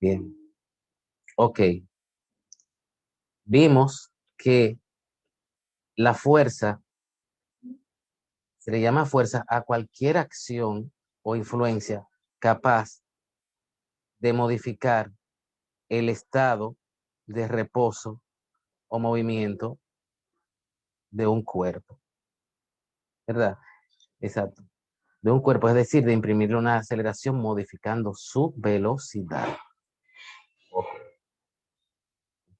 Bien. Ok. Vimos que la fuerza, se le llama fuerza a cualquier acción o influencia capaz de modificar el estado de reposo o movimiento de un cuerpo, ¿verdad? Exacto. De un cuerpo, es decir, de imprimirle una aceleración modificando su velocidad. Ok.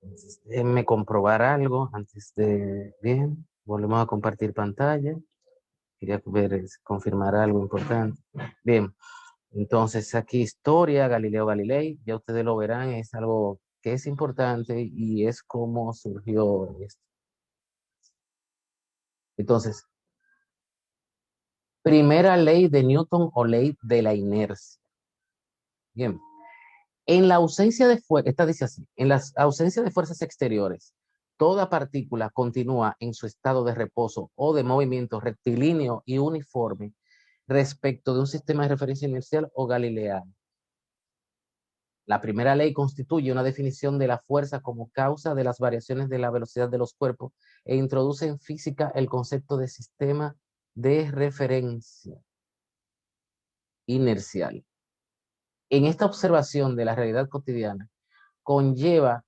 Entonces, déjenme comprobar algo antes de... Bien, volvemos a compartir pantalla. Quería ver, confirmar algo importante. Bien, entonces aquí historia, Galileo Galilei, ya ustedes lo verán, es algo que es importante y es cómo surgió esto. Entonces, primera ley de Newton o ley de la inercia. Bien, en la ausencia de fuerza, esta dice así, en la ausencia de fuerzas exteriores, toda partícula continúa en su estado de reposo o de movimiento rectilíneo y uniforme respecto de un sistema de referencia inercial o galileano. La primera ley constituye una definición de la fuerza como causa de las variaciones de la velocidad de los cuerpos e introduce en física el concepto de sistema de referencia inercial. En esta observación de la realidad cotidiana conlleva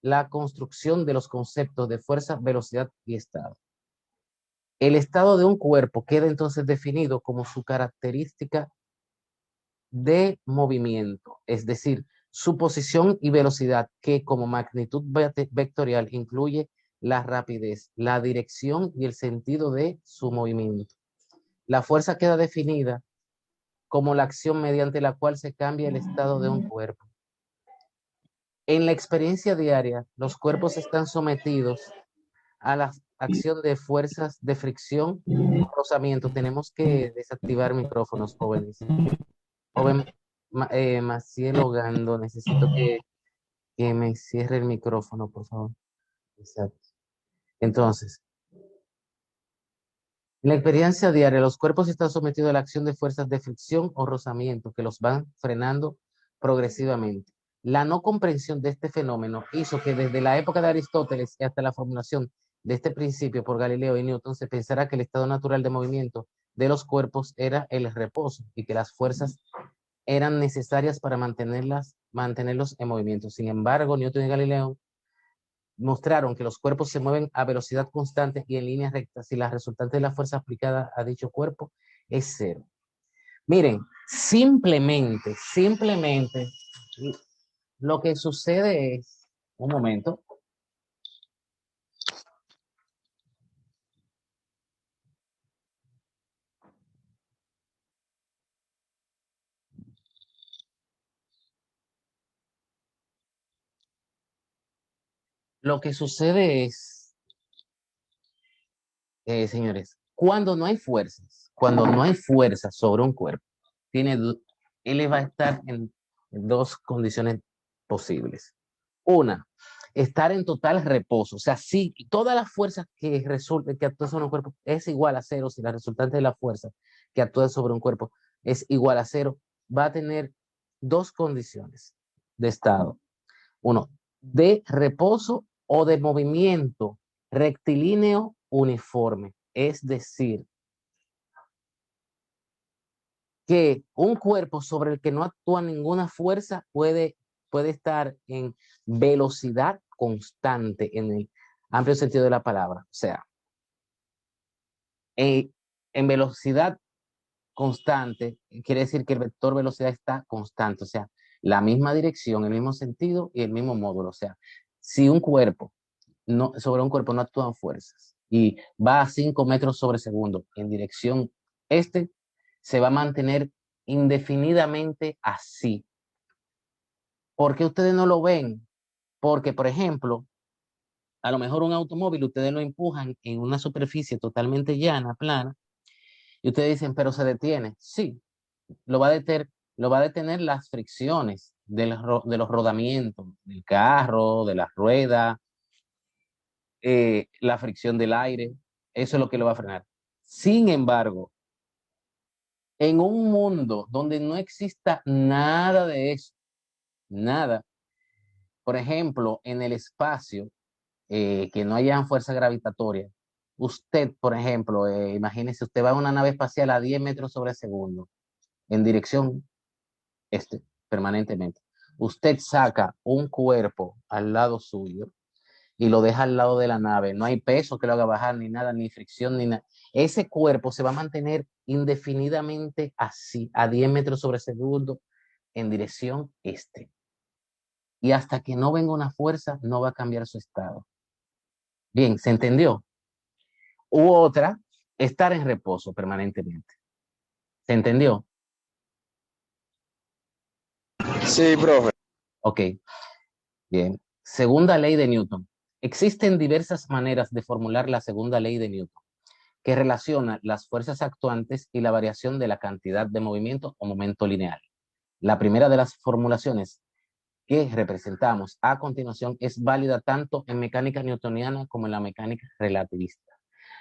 la construcción de los conceptos de fuerza, velocidad y estado. El estado de un cuerpo queda entonces definido como su característica de movimiento, es decir, su posición y velocidad, que como magnitud vectorial incluye la rapidez, la dirección y el sentido de su movimiento. La fuerza queda definida como la acción mediante la cual se cambia el estado de un cuerpo. En la experiencia diaria, los cuerpos están sometidos a la acción de fuerzas de fricción, rozamiento. Tenemos que desactivar micrófonos, jóvenes. Joven Maciel Ogando, necesito que me cierre el micrófono, por favor. Exacto. Entonces, en la experiencia diaria, los cuerpos están sometidos a la acción de fuerzas de fricción o rozamiento que los van frenando progresivamente. La no comprensión de este fenómeno hizo que desde la época de Aristóteles y hasta la formulación de este principio por Galileo y Newton se pensara que el estado natural de movimiento de los cuerpos era el reposo y que las fuerzas eran necesarias para mantenerlos en movimiento. Sin embargo, Newton y Galileo mostraron que los cuerpos se mueven a velocidad constante y en línea recta si la resultante de la fuerza aplicada a dicho cuerpo es cero. Miren, simplemente, lo que sucede es, un momento, lo que sucede es, señores, cuando no hay fuerzas sobre un cuerpo, tiene, él va a estar en dos condiciones posibles. Una, estar en total reposo. O sea, si todas las fuerzas que resulten que actúan sobre un cuerpo es igual a cero, si la resultante de la fuerza que actúa sobre un cuerpo es igual a cero, va a tener dos condiciones de estado. Uno, de reposo o de movimiento rectilíneo uniforme. Es decir, que un cuerpo sobre el que no actúa ninguna fuerza puede estar en velocidad constante en el amplio sentido de la palabra. O sea, en velocidad constante quiere decir que el vector velocidad está constante, o sea, la misma dirección, el mismo sentido y el mismo módulo. O sea, si un cuerpo, sobre un cuerpo no actúan fuerzas y va a 5 metros sobre segundo en dirección este, se va a mantener indefinidamente así. ¿Por qué ustedes no lo ven? Porque, por ejemplo, a lo mejor un automóvil ustedes lo empujan en una superficie totalmente llana, plana, y ustedes dicen, pero se detiene. Sí, lo va a detener, lo va a detener las fricciones de los rodamientos del carro, de la rueda, la fricción del aire. Eso es lo que lo va a frenar. Sin embargo, en un mundo donde no exista nada de eso, Nada. Por ejemplo, en el espacio, que no haya fuerza gravitatoria, usted, por ejemplo, imagínese, usted va a una nave espacial a 10 metros sobre segundo, en dirección permanentemente. Usted saca un cuerpo al lado suyo y lo deja al lado de la nave. No hay peso que lo haga bajar, ni nada, ni fricción, ni nada. Ese cuerpo se va a mantener indefinidamente así, a 10 metros sobre segundo, en dirección este. Y hasta que no venga una fuerza, no va a cambiar su estado. Bien, ¿se entendió? U otra, estar en reposo permanentemente. ¿Se entendió? Sí, profe. Ok, bien. Segunda ley de Newton. Existen diversas maneras de formular la segunda ley de Newton, que relaciona las fuerzas actuantes y la variación de la cantidad de movimiento o momento lineal. La primera de las formulaciones que representamos a continuación es válida tanto en mecánica newtoniana como en la mecánica relativista.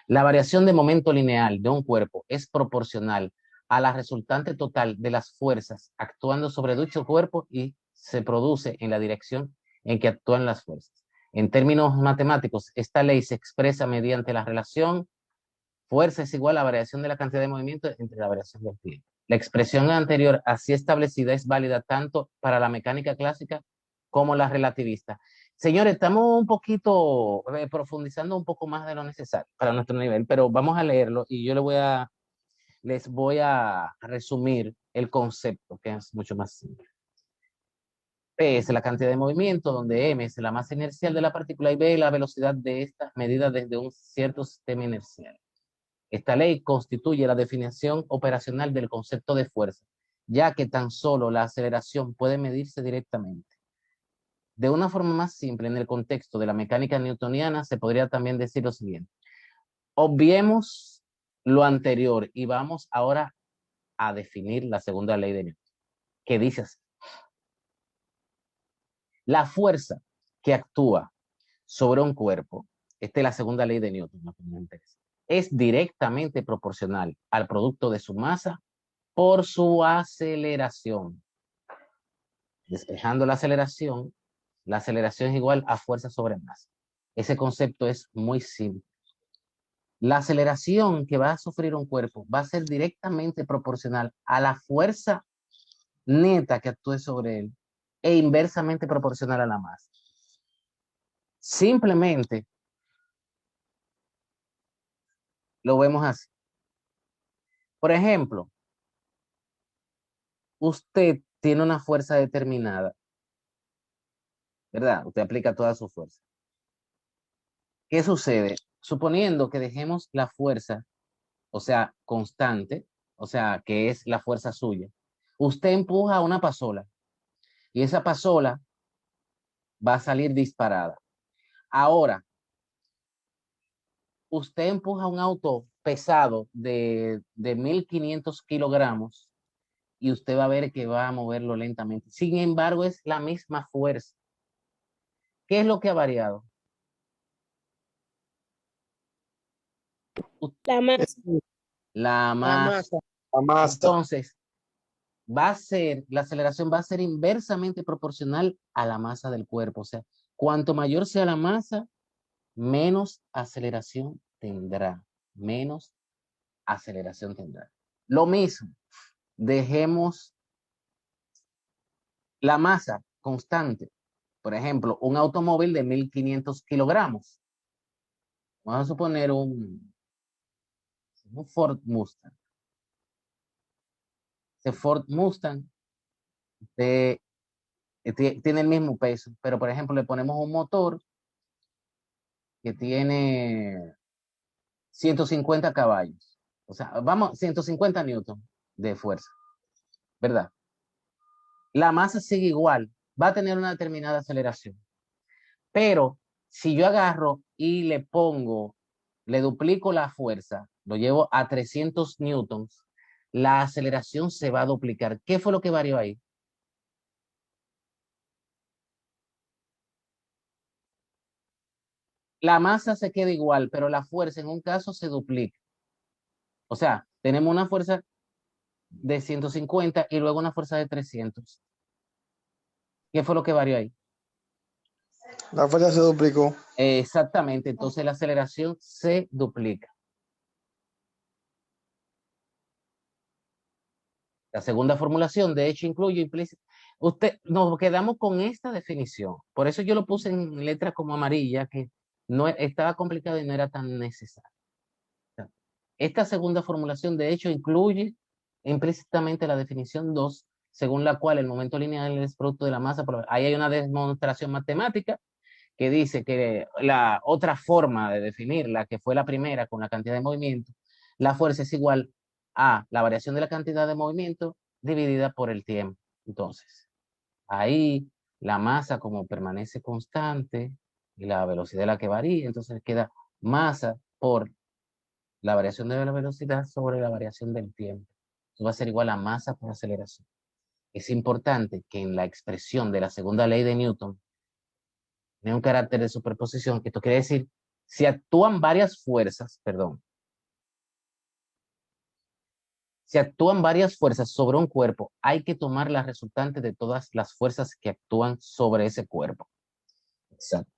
La variación de momento lineal de un cuerpo es proporcional a la resultante total de las fuerzas actuando sobre dicho cuerpo y se produce en la dirección en que actúan las fuerzas. En términos matemáticos, esta ley se expresa mediante la relación fuerza es igual a la variación de la cantidad de movimiento entre la variación del tiempo. La expresión anterior así establecida es válida tanto para la mecánica clásica como la relativista. Señores, estamos un poquito profundizando un poco más de lo necesario para nuestro nivel, pero vamos a leerlo y yo les voy a resumir el concepto, que es mucho más simple. P es la cantidad de movimiento, donde M es la masa inercial de la partícula y B la velocidad de esta medida desde un cierto sistema inercial. Esta ley constituye la definición operacional del concepto de fuerza, ya que tan solo la aceleración puede medirse directamente. De una forma más simple, en el contexto de la mecánica newtoniana, se podría también decir lo siguiente. Obviemos lo anterior y vamos ahora a definir la segunda ley de Newton, que dice así. La fuerza que actúa sobre un cuerpo, esta es la segunda ley de Newton, no me interesa, es directamente proporcional al producto de su masa por su aceleración. Despejando la aceleración es igual a fuerza sobre masa. Ese concepto es muy simple. La aceleración que va a sufrir un cuerpo va a ser directamente proporcional a la fuerza neta que actúe sobre él e inversamente proporcional a la masa. Simplemente lo vemos así. Por ejemplo, usted tiene una fuerza determinada, ¿verdad? Usted aplica toda su fuerza. ¿Qué sucede? Suponiendo que dejemos la fuerza, o sea, constante, o sea, que es la fuerza suya, usted empuja a una pasola y esa pasola va a salir disparada. Ahora, usted empuja un auto pesado de 1500 kilogramos y usted va a ver que va a moverlo lentamente. Sin embargo, es la misma fuerza. ¿Qué es lo que ha variado? La masa. La La masa. masa. La masa. Entonces, la aceleración va a ser inversamente proporcional a la masa del cuerpo. O sea, cuanto mayor sea la masa, menos aceleración tendrá. Menos aceleración tendrá. Lo mismo, dejemos la masa constante. Por ejemplo, un automóvil de 1500 kilogramos. Vamos a suponer un Ford Mustang. Ese Ford Mustang de, tiene el mismo peso, pero por ejemplo le ponemos un motor que tiene 150 caballos. O sea, vamos, 150 newton de fuerza, ¿verdad? La masa sigue igual, va a tener una determinada aceleración. Pero si yo agarro y le duplico la fuerza, lo llevo a 300 newtons, la aceleración se va a duplicar. ¿Qué fue lo que varió ahí? La masa se queda igual, pero la fuerza en un caso se duplica. O sea, tenemos una fuerza de 150 y luego una fuerza de 300. ¿Qué fue lo que varió ahí? La fuerza se duplicó. Exactamente, entonces la aceleración se duplica. La segunda formulación, de hecho, incluye implícito. Nos quedamos con esta definición. Por eso yo lo puse en letras como amarilla, que no estaba complicado y no era tan necesario. Esta segunda formulación, de hecho, incluye implícitamente la definición 2, según la cual el momento lineal es producto de la masa. Ahí hay una demostración matemática que dice que la otra forma de definirla, que fue la primera con la cantidad de movimiento, la fuerza es igual a la variación de la cantidad de movimiento dividida por el tiempo. Entonces, ahí la masa como permanece constante y la velocidad es la que varía, entonces queda masa por la variación de la velocidad sobre la variación del tiempo. Eso va a ser igual a masa por aceleración. Es importante que en la expresión de la segunda ley de Newton tiene un carácter de superposición, que esto quiere decir, si actúan varias fuerzas, perdón, si actúan varias fuerzas sobre un cuerpo, hay que tomar las resultantes de todas las fuerzas que actúan sobre ese cuerpo. Exacto.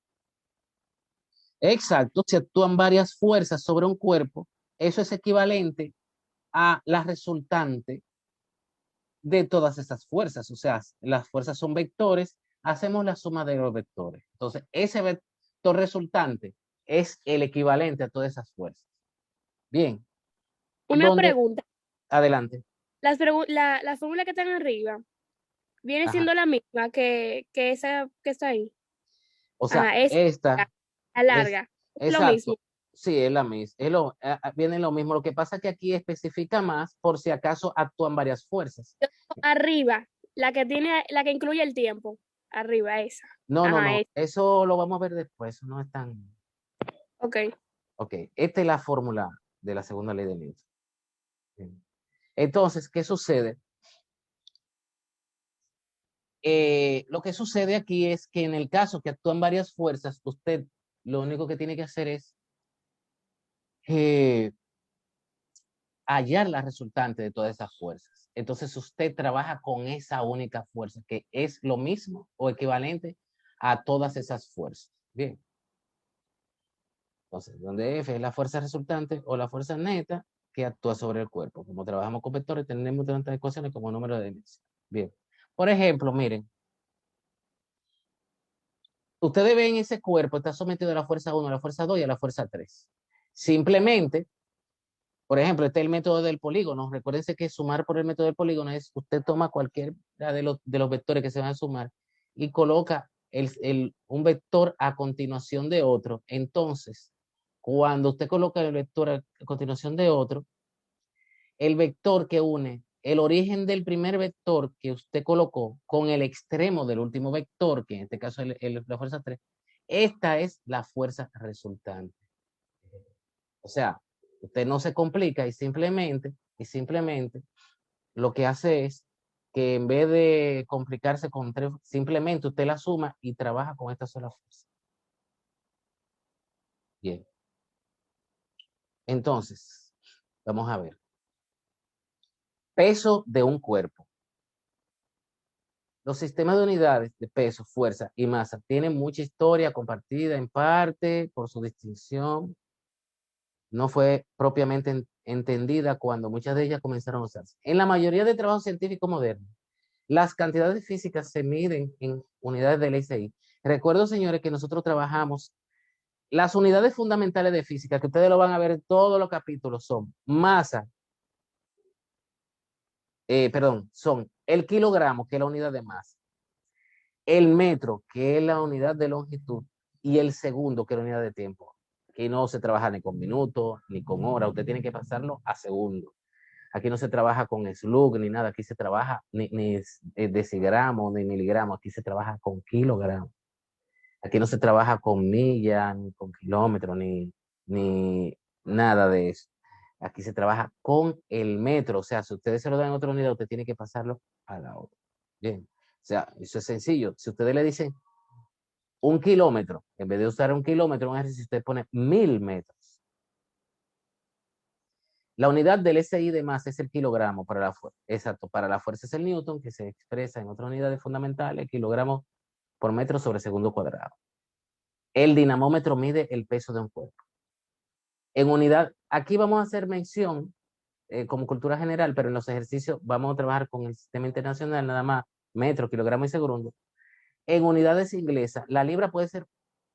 Exacto, si actúan varias fuerzas sobre un cuerpo, eso es equivalente a la resultante de todas esas fuerzas. O sea, las fuerzas son vectores, hacemos la suma de los vectores. Entonces, ese vector resultante es el equivalente a todas esas fuerzas. Bien, Una donde, pregunta. adelante. La fórmula que están arriba viene Ajá. siendo la misma que esa que está ahí. O sea, Es esta la es, larga. Es lo mismo. exacto, sí, es la misma, viene lo mismo. Lo que pasa es que aquí especifica más por si acaso actúan varias fuerzas. Arriba, la que incluye el tiempo. Arriba, esa. No, no, Ajá, no, esa. eso lo vamos a ver después, no es tan... Ok. Ok, esta es la fórmula de la segunda ley de Newton. Bien. Entonces, ¿qué sucede? Lo que sucede aquí es que en el caso que actúan varias fuerzas, usted lo único que tiene que hacer es eh, hallar la resultante de todas esas fuerzas. Entonces usted trabaja con esa única fuerza, que es lo mismo o equivalente a todas esas fuerzas. Bien. Entonces, donde F es la fuerza resultante o la fuerza neta que actúa sobre el cuerpo. Como trabajamos con vectores, tenemos tantas ecuaciones como número de dimensiones. Bien. Por ejemplo, miren, ustedes ven ese cuerpo, está sometido a la fuerza 1, a la fuerza 2 y a la fuerza 3. Simplemente, por ejemplo, este es el método del polígono. Recuérdense que sumar por el método del polígono es usted toma cualquiera de los vectores que se van a sumar y coloca un vector a continuación de otro. Entonces, cuando usted coloca el vector a continuación de otro, el vector que une el origen del primer vector que usted colocó con el extremo del último vector, que en este caso es la fuerza 3, esta es la fuerza resultante. O sea, usted no se complica y simplemente lo que hace es que en vez de complicarse con tres, simplemente usted la suma y trabaja con esta sola fuerza. Bien. Entonces, vamos a ver. Peso de un cuerpo. Los sistemas de unidades de peso, fuerza y masa tienen mucha historia compartida en parte por su distinción. No fue propiamente entendida cuando muchas de ellas comenzaron a usarse. En la mayoría de trabajos científicos modernos, las cantidades físicas se miden en unidades de LSI. Recuerdo, señores, que nosotros trabajamos las unidades fundamentales de física, que ustedes lo van a ver en todos los capítulos, son masa, perdón, son el kilogramo, que es la unidad de masa, el metro, que es la unidad de longitud, y el segundo, que es la unidad de tiempo. Aquí no se trabaja ni con minutos, ni con horas, usted tiene que pasarlo a segundo. Aquí no se trabaja con slug ni nada, aquí se trabaja ni decigramos, ni miligramos, aquí se trabaja con kilogramos. Aquí no se trabaja con millas, ni con kilómetros, ni nada de eso. Aquí se trabaja con el metro, o sea, si ustedes se lo dan en otra unidad, usted tiene que pasarlo a la otra. Bien, o sea, eso es sencillo. Si ustedes le dicen 1 kilómetro, en vez de usar 1 kilómetro, un ejercicio, usted pone 1000 metros. La unidad del SI de masa es el kilogramo para la fuerza. Exacto, para la fuerza es el newton, que se expresa en otras unidades fundamentales, kilogramos por metro sobre segundo cuadrado. El dinamómetro mide el peso de un cuerpo. En unidad, aquí vamos a hacer mención como cultura general, pero en los ejercicios vamos a trabajar con el sistema internacional, nada más metro, kilogramo y segundo. En unidades inglesas, la libra puede ser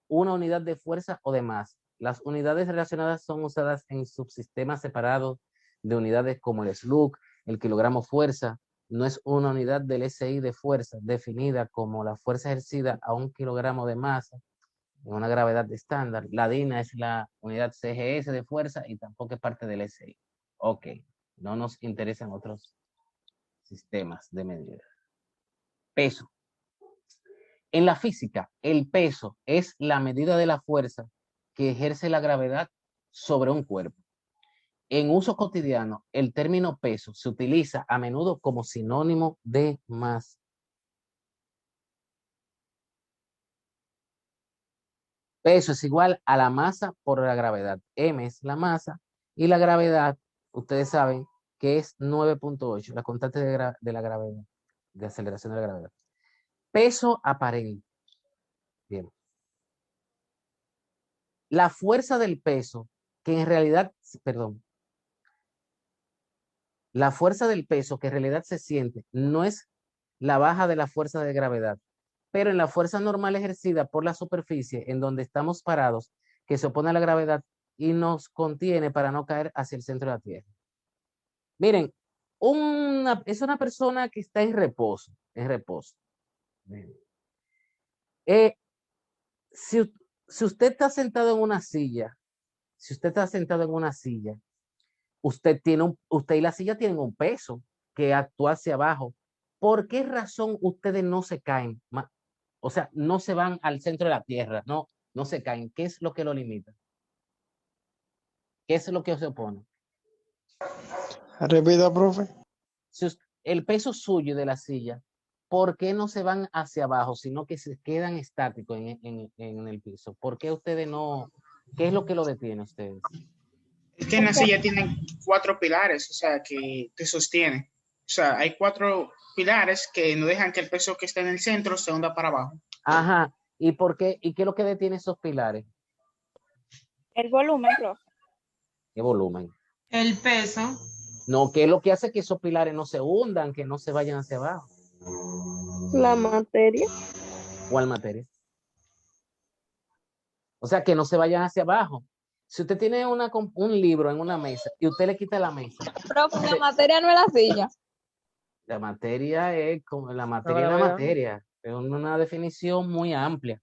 una unidad de fuerza o de masa. Las unidades relacionadas son usadas en subsistemas separados de unidades como el slug, el kilogramo fuerza. No es una unidad del SI de fuerza definida como la fuerza ejercida a un kilogramo de masa en una gravedad estándar. La DINA es la unidad CGS de fuerza y tampoco es parte del SI. Ok, no nos interesan otros sistemas de medida. Peso. En la física, el peso es la medida de la fuerza que ejerce la gravedad sobre un cuerpo. En uso cotidiano, el término peso se utiliza a menudo como sinónimo de masa. Peso es igual a la masa por la gravedad. M es la masa y la gravedad, ustedes saben que es 9.8, la constante de la gravedad, de aceleración de la gravedad. Peso aparente. Bien. La fuerza del peso, que en realidad, perdón, la fuerza del peso que en realidad se siente no es la baja de la fuerza de gravedad, pero en la fuerza normal ejercida por la superficie en donde estamos parados, que se opone a la gravedad y nos contiene para no caer hacia el centro de la Tierra. Miren, es una persona que está en reposo, en reposo. Eh, si, si usted está sentado en una silla, si usted está sentado en una silla, usted y la silla tienen un peso que actúa hacia abajo. ¿Por qué razón ustedes no se caen? O sea, no se van al centro de la tierra, no se caen. ¿Qué es lo que lo limita? ¿Qué es lo que se opone? Repita, profe. Si el peso suyo de la silla, ¿por qué no se van hacia abajo, sino que se quedan estáticos en el piso? ¿Por qué ustedes no? ¿Qué es lo que lo detiene a ustedes? Es que en la silla tienen 4 pilares, o sea, que te sostienen. O sea, hay 4 pilares que no dejan que el peso que está en el centro se hunda para abajo. Ajá. ¿Y por qué? ¿Y qué es lo que detiene esos pilares? El volumen, profe. ¿Qué volumen? El peso. No, ¿qué es lo que hace que esos pilares no se hundan, que no se vayan hacia abajo? La materia. ¿Cuál materia? O sea, que no se vayan hacia abajo. Si usted tiene un libro en una mesa y usted le quita la mesa, Profe, la materia no es la silla. la materia es como la materia es la materia. Es una definición muy amplia.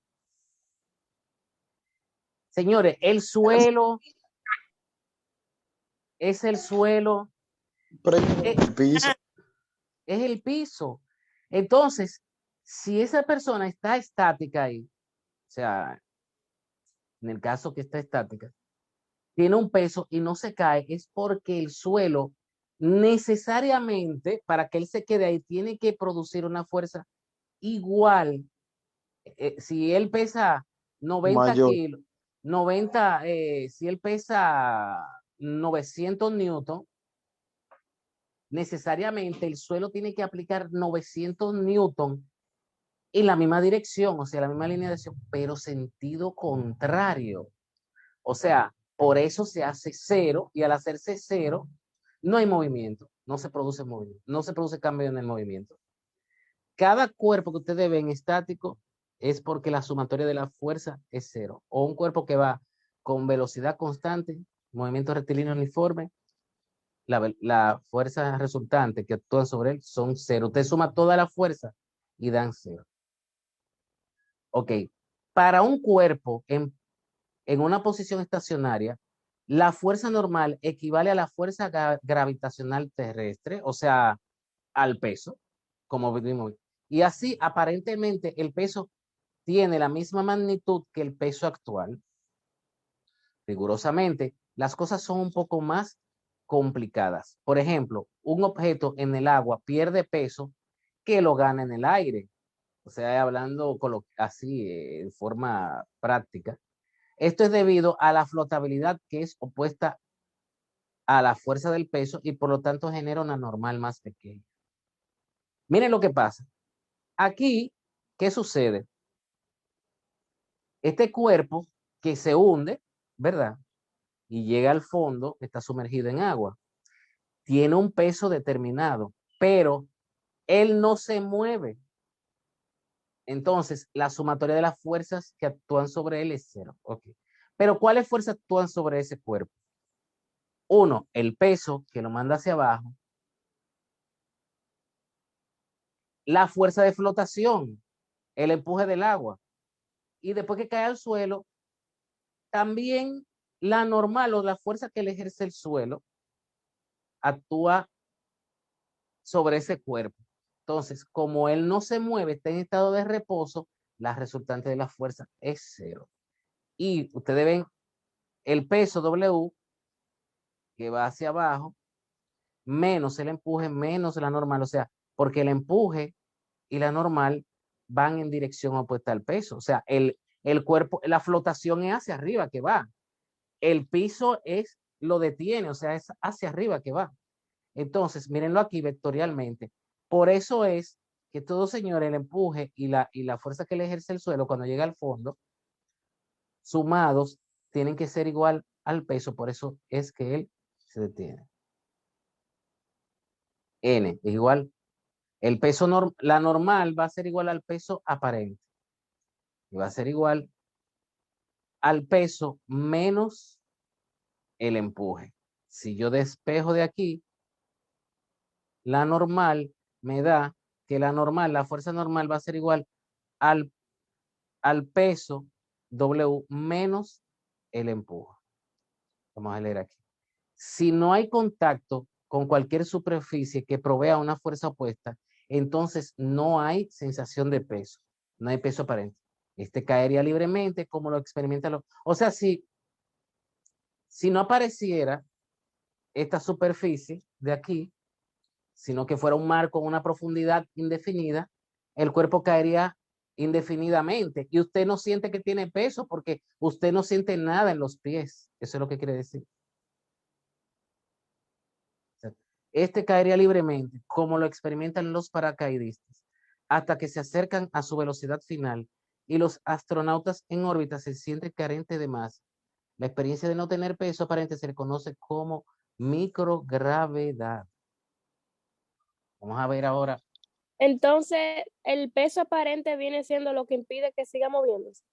Señores, el suelo es el suelo, El piso. es el piso. Entonces, si esa persona está estática ahí, o sea, en el caso que está estática, tiene un peso y no se cae, es porque el suelo necesariamente, para que él se quede ahí, tiene que producir una fuerza igual. Si él pesa 90 Mayor. kilos, 90, si él pesa 900 newton, necesariamente el suelo tiene que aplicar 900 newton en la misma dirección, o sea, la misma línea de acción, pero sentido contrario. O sea, por eso se hace cero y al hacerse cero no hay movimiento, no se produce movimiento, no se produce cambio en el movimiento. Cada cuerpo que ustedes ven estático es porque la sumatoria de la fuerza es cero. O un cuerpo que va con velocidad constante, movimiento rectilíneo uniforme, la fuerza resultante que actúa sobre él son cero. Usted suma toda la fuerza y dan cero. Ok, para un cuerpo en una posición estacionaria, la fuerza normal equivale a la fuerza gravitacional terrestre, o sea, al peso, como vimos. Y así, aparentemente, el peso tiene la misma magnitud que el peso actual. Rigurosamente, las cosas son un poco más complicadas. Por ejemplo, un objeto en el agua pierde peso que lo gana en el aire. O sea, hablando así, en forma práctica. Esto es debido a la flotabilidad que es opuesta a la fuerza del peso y por lo tanto genera una normal más pequeña. Miren lo que pasa. Aquí, ¿qué sucede? Este cuerpo que se hunde, ¿verdad? Y llega al fondo, está sumergido en agua. Tiene un peso determinado, pero él no se mueve. Entonces, la sumatoria de las fuerzas que actúan sobre él es 0. Okay. Pero ¿cuáles fuerzas actúan sobre ese cuerpo? Uno, el peso que lo manda hacia abajo. La fuerza de flotación, el empuje del agua. Y después que cae al suelo, también la normal o la fuerza que le ejerce el suelo actúa sobre ese cuerpo. Entonces, como él no se mueve, está en estado de reposo, la resultante de la fuerza es 0. Y ustedes ven el peso W que va hacia abajo, menos el empuje, menos la normal. O sea, porque el empuje y la normal van en dirección opuesta al peso. O sea, el cuerpo, la flotación es hacia arriba que va. El piso lo detiene, o sea, es hacia arriba que va. Entonces, mírenlo aquí vectorialmente. Por eso es que todo, señor, el empuje y la fuerza que le ejerce el suelo cuando llega al fondo, sumados, tienen que ser igual al peso. Por eso es que él se detiene. N es igual. El peso, la normal va a ser igual al peso aparente. Y va a ser igual al peso menos el empuje. Si yo despejo de aquí, la normal me da que la fuerza normal va a ser igual al, al peso W menos el empuje. Vamos a leer aquí. Si no hay contacto con cualquier superficie que provea una fuerza opuesta, entonces no hay sensación de peso, no hay peso aparente. Este caería libremente como lo experimenta. O sea, si no apareciera esta superficie de aquí, sino que fuera un mar con una profundidad indefinida, el cuerpo caería indefinidamente y usted no siente que tiene peso porque usted no siente nada en los pies. Eso es lo que quiere decir. Este caería libremente, como lo experimentan los paracaidistas, hasta que se acercan a su velocidad final y los astronautas en órbita se sienten carentes de masa. La experiencia de no tener peso aparente se le conoce como microgravedad. Vamos a ver ahora. Entonces, el peso aparente viene siendo lo que impide que siga moviéndose.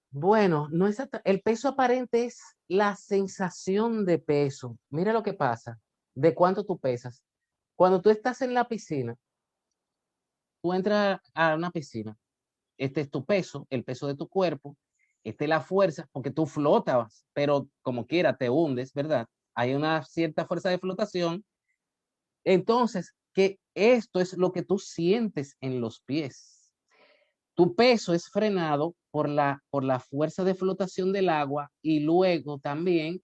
Bueno, no es el peso aparente es la sensación de peso. Mira lo que pasa, de cuánto tú pesas. Cuando tú estás en la piscina, tú entras a una piscina, este es tu peso, el peso de tu cuerpo, esta es la fuerza, porque tú flotas, pero como quiera te hundes, ¿verdad? Hay una cierta fuerza de flotación. Entonces, que esto es lo que tú sientes en los pies. Tu peso es frenado por la fuerza de flotación del agua y luego también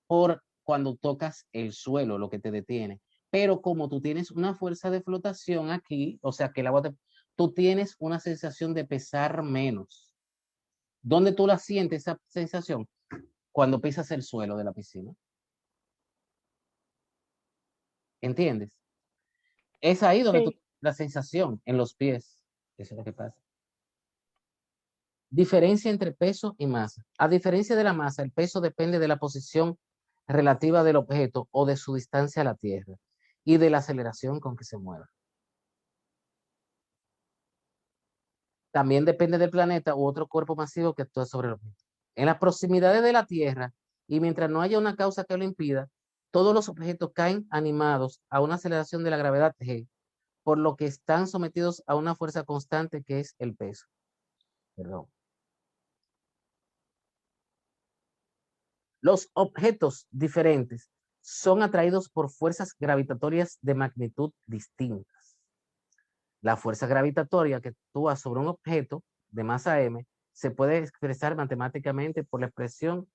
por cuando tocas el suelo, lo que te detiene. Pero como tú tienes una fuerza de flotación aquí, o sea que el agua tú tienes una sensación de pesar menos. ¿Dónde tú la sientes esa sensación? Cuando pisas el suelo de la piscina. ¿Entiendes? Es ahí donde tú Sí. la sensación en los pies. Eso es lo que pasa. Diferencia entre peso y masa. A diferencia de la masa, el peso depende de la posición relativa del objeto o de su distancia a la Tierra y de la aceleración con que se mueva. También depende del planeta u otro cuerpo masivo que actúa sobre el objeto. En las proximidades de la Tierra, y mientras no haya una causa que lo impida, todos los objetos caen animados a una aceleración de la gravedad G, por lo que están sometidos a una fuerza constante que es el peso. Perdón. Los objetos diferentes son atraídos por fuerzas gravitatorias de magnitud distintas. La fuerza gravitatoria que actúa sobre un objeto de masa m se puede expresar matemáticamente por la expresión: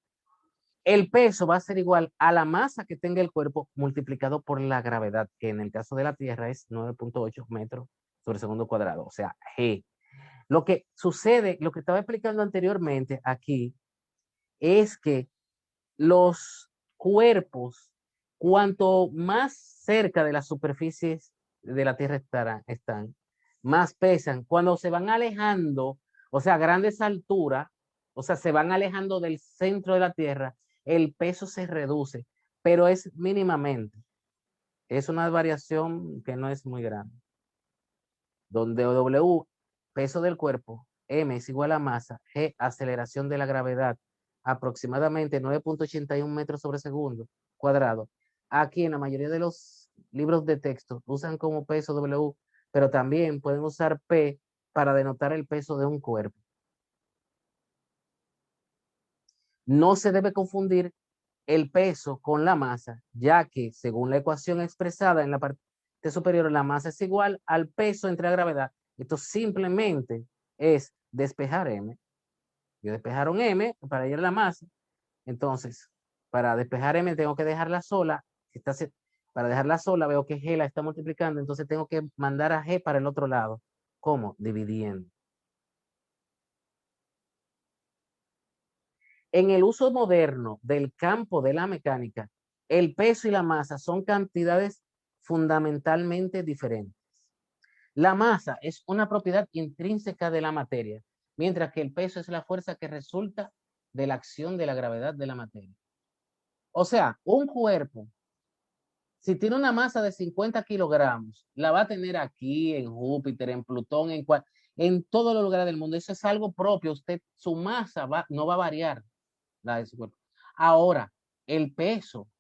el peso va a ser igual a la masa que tenga el cuerpo multiplicado por la gravedad, que en el caso de la Tierra es 9.8 metros sobre segundo cuadrado, o sea, G. Lo que sucede, lo que estaba explicando anteriormente aquí, es que los cuerpos, cuanto más cerca de las superficies de la Tierra están, más pesan. Cuando se van alejando, o sea, a grandes alturas, o sea, se van alejando del centro de la Tierra, el peso se reduce, pero es mínimamente. Es una variación que no es muy grande. Donde W, peso del cuerpo, M es igual a masa, G, aceleración de la gravedad, aproximadamente 9.81 metros sobre segundo cuadrado. Aquí en la mayoría de los libros de texto usan como peso W, pero también pueden usar P para denotar el peso de un cuerpo. No se debe confundir el peso con la masa, ya que según la ecuación expresada en la parte superior, la masa es igual al peso entre la gravedad. Esto simplemente es despejar M. Yo despejaron M para ir a la masa. Entonces, para despejar M tengo que dejarla sola. Para dejarla sola veo que G la está multiplicando, entonces tengo que mandar a G para el otro lado. ¿Cómo? Dividiendo. En el uso moderno del campo de la mecánica, el peso y la masa son cantidades fundamentalmente diferentes. La masa es una propiedad intrínseca de la materia, mientras que el peso es la fuerza que resulta de la acción de la gravedad de la materia. O sea, un cuerpo, si tiene una masa de 50 kilogramos, la va a tener aquí, en Júpiter, en Plutón, en todos los lugares del mundo. Eso es algo propio. Su masa no va a variar la de su cuerpo. Ahora, el peso.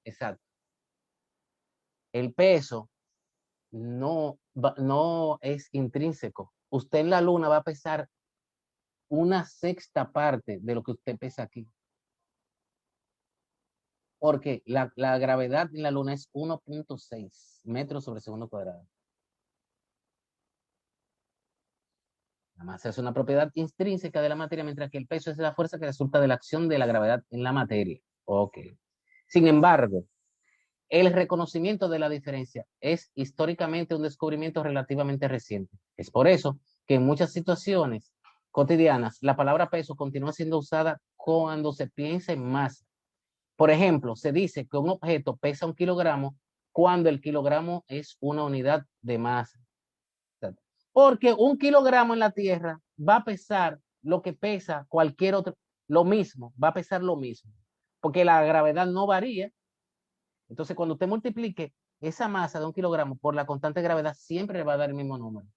Exacto. El peso no es intrínseco. Usted en la luna va a pesar una sexta parte de lo que usted pesa aquí. Porque la gravedad en la luna es 1.6 metros sobre segundo cuadrado. La masa es una propiedad intrínseca de la materia, mientras que el peso es la fuerza que resulta de la acción de la gravedad en la materia. Ok. Sin embargo, el reconocimiento de la diferencia es históricamente un descubrimiento relativamente reciente. Es por eso que en muchas situaciones cotidianas la palabra peso continúa siendo usada cuando se piensa en masa. Por ejemplo, se dice que un objeto pesa 1 kilogramo cuando el kilogramo es una unidad de masa. Porque 1 kilogramo en la Tierra va a pesar lo que pesa cualquier otro, lo mismo, va a pesar lo mismo, porque la gravedad no varía. Entonces, cuando usted multiplique esa masa de 1 kilogramo por la constante de gravedad, siempre le va a dar el mismo número.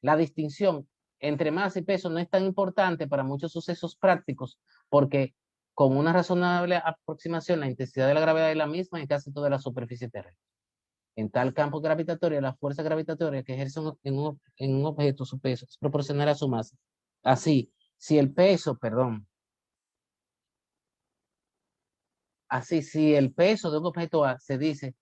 La distinción entre masa y peso no es tan importante para muchos sucesos prácticos, porque con una razonable aproximación, la intensidad de la gravedad es la misma en casi toda la superficie terrestre. En tal campo gravitatorio, la fuerza gravitatoria que ejerce en un objeto su peso es proporcional a su masa. Así, si el peso de un objeto A se dice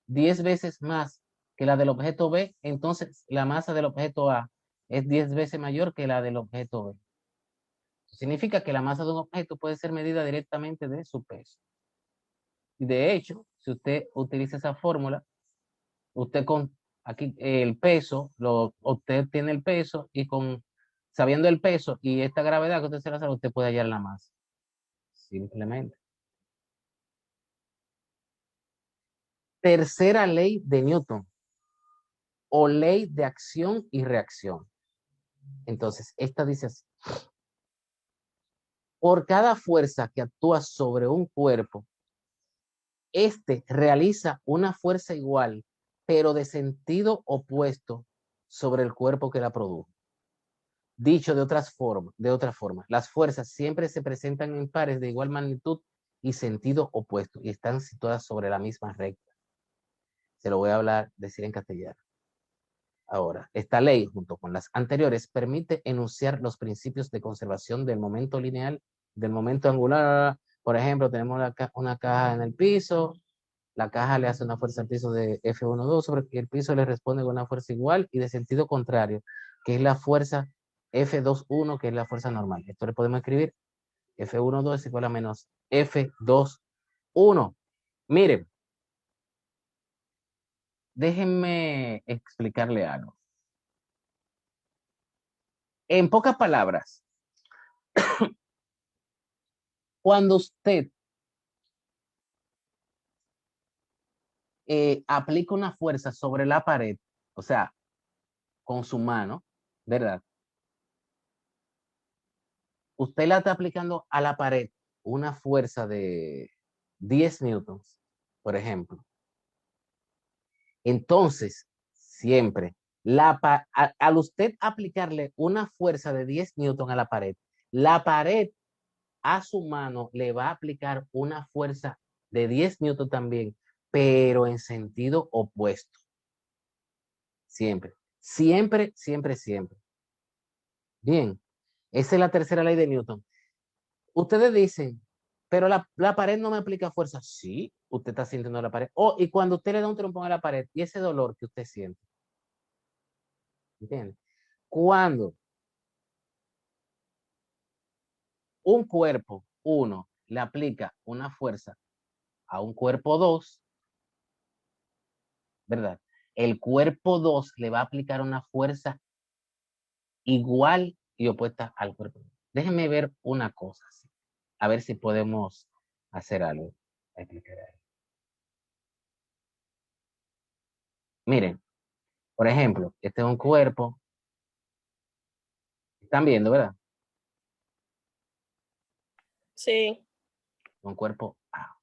10 veces más que la del objeto B, entonces la masa del objeto A es 10 veces mayor que la del objeto B. Significa que la masa de un objeto puede ser medida directamente de su peso. Y de hecho, si usted utiliza esa fórmula, usted con aquí el peso, usted tiene el peso y sabiendo el peso y esta gravedad que usted se la sabe, usted puede hallar la masa. Simplemente. Tercera ley de Newton o ley de acción y reacción. Entonces, esta dice así. Por cada fuerza que actúa sobre un cuerpo, este realiza una fuerza igual, pero de sentido opuesto sobre el cuerpo que la produjo. Dicho de otra forma, las fuerzas siempre se presentan en pares de igual magnitud y sentido opuesto y están situadas sobre la misma recta. Se lo voy a decir en castellano. Ahora, esta ley, junto con las anteriores, permite enunciar los principios de conservación del momento lineal, del momento angular. Por ejemplo, tenemos una caja en el piso, la caja le hace una fuerza al piso de F12 sobre que el piso le responde con una fuerza igual y de sentido contrario, que es la fuerza F21, que es la fuerza normal. Esto le podemos escribir F12 es igual a menos F21. Miren, déjenme explicarle algo. En pocas palabras, Cuando usted aplica una fuerza sobre la pared, o sea, con su mano, ¿verdad? Usted la está aplicando a la pared una fuerza de 10 newtons, por ejemplo. Entonces, siempre, al usted aplicarle una fuerza de 10 newtons a la pared a su mano le va a aplicar una fuerza de 10 newtons también, pero en sentido opuesto. Siempre, siempre, siempre, siempre. Bien, esa es la tercera ley de Newton. Ustedes dicen, pero la pared no me aplica fuerza. Sí, usted está sintiendo la pared. Y cuando usted le da un trompón a la pared y ese dolor que usted siente. ¿Entiende? Cuando un cuerpo, uno, le aplica una fuerza a un cuerpo 2, ¿verdad? El cuerpo 2 le va a aplicar una fuerza igual y opuesta al cuerpo 1. Déjenme ver una cosa, así, a ver si podemos hacer algo. Miren, por ejemplo, este es un cuerpo. Están viendo, ¿verdad? Sí. Un cuerpo A.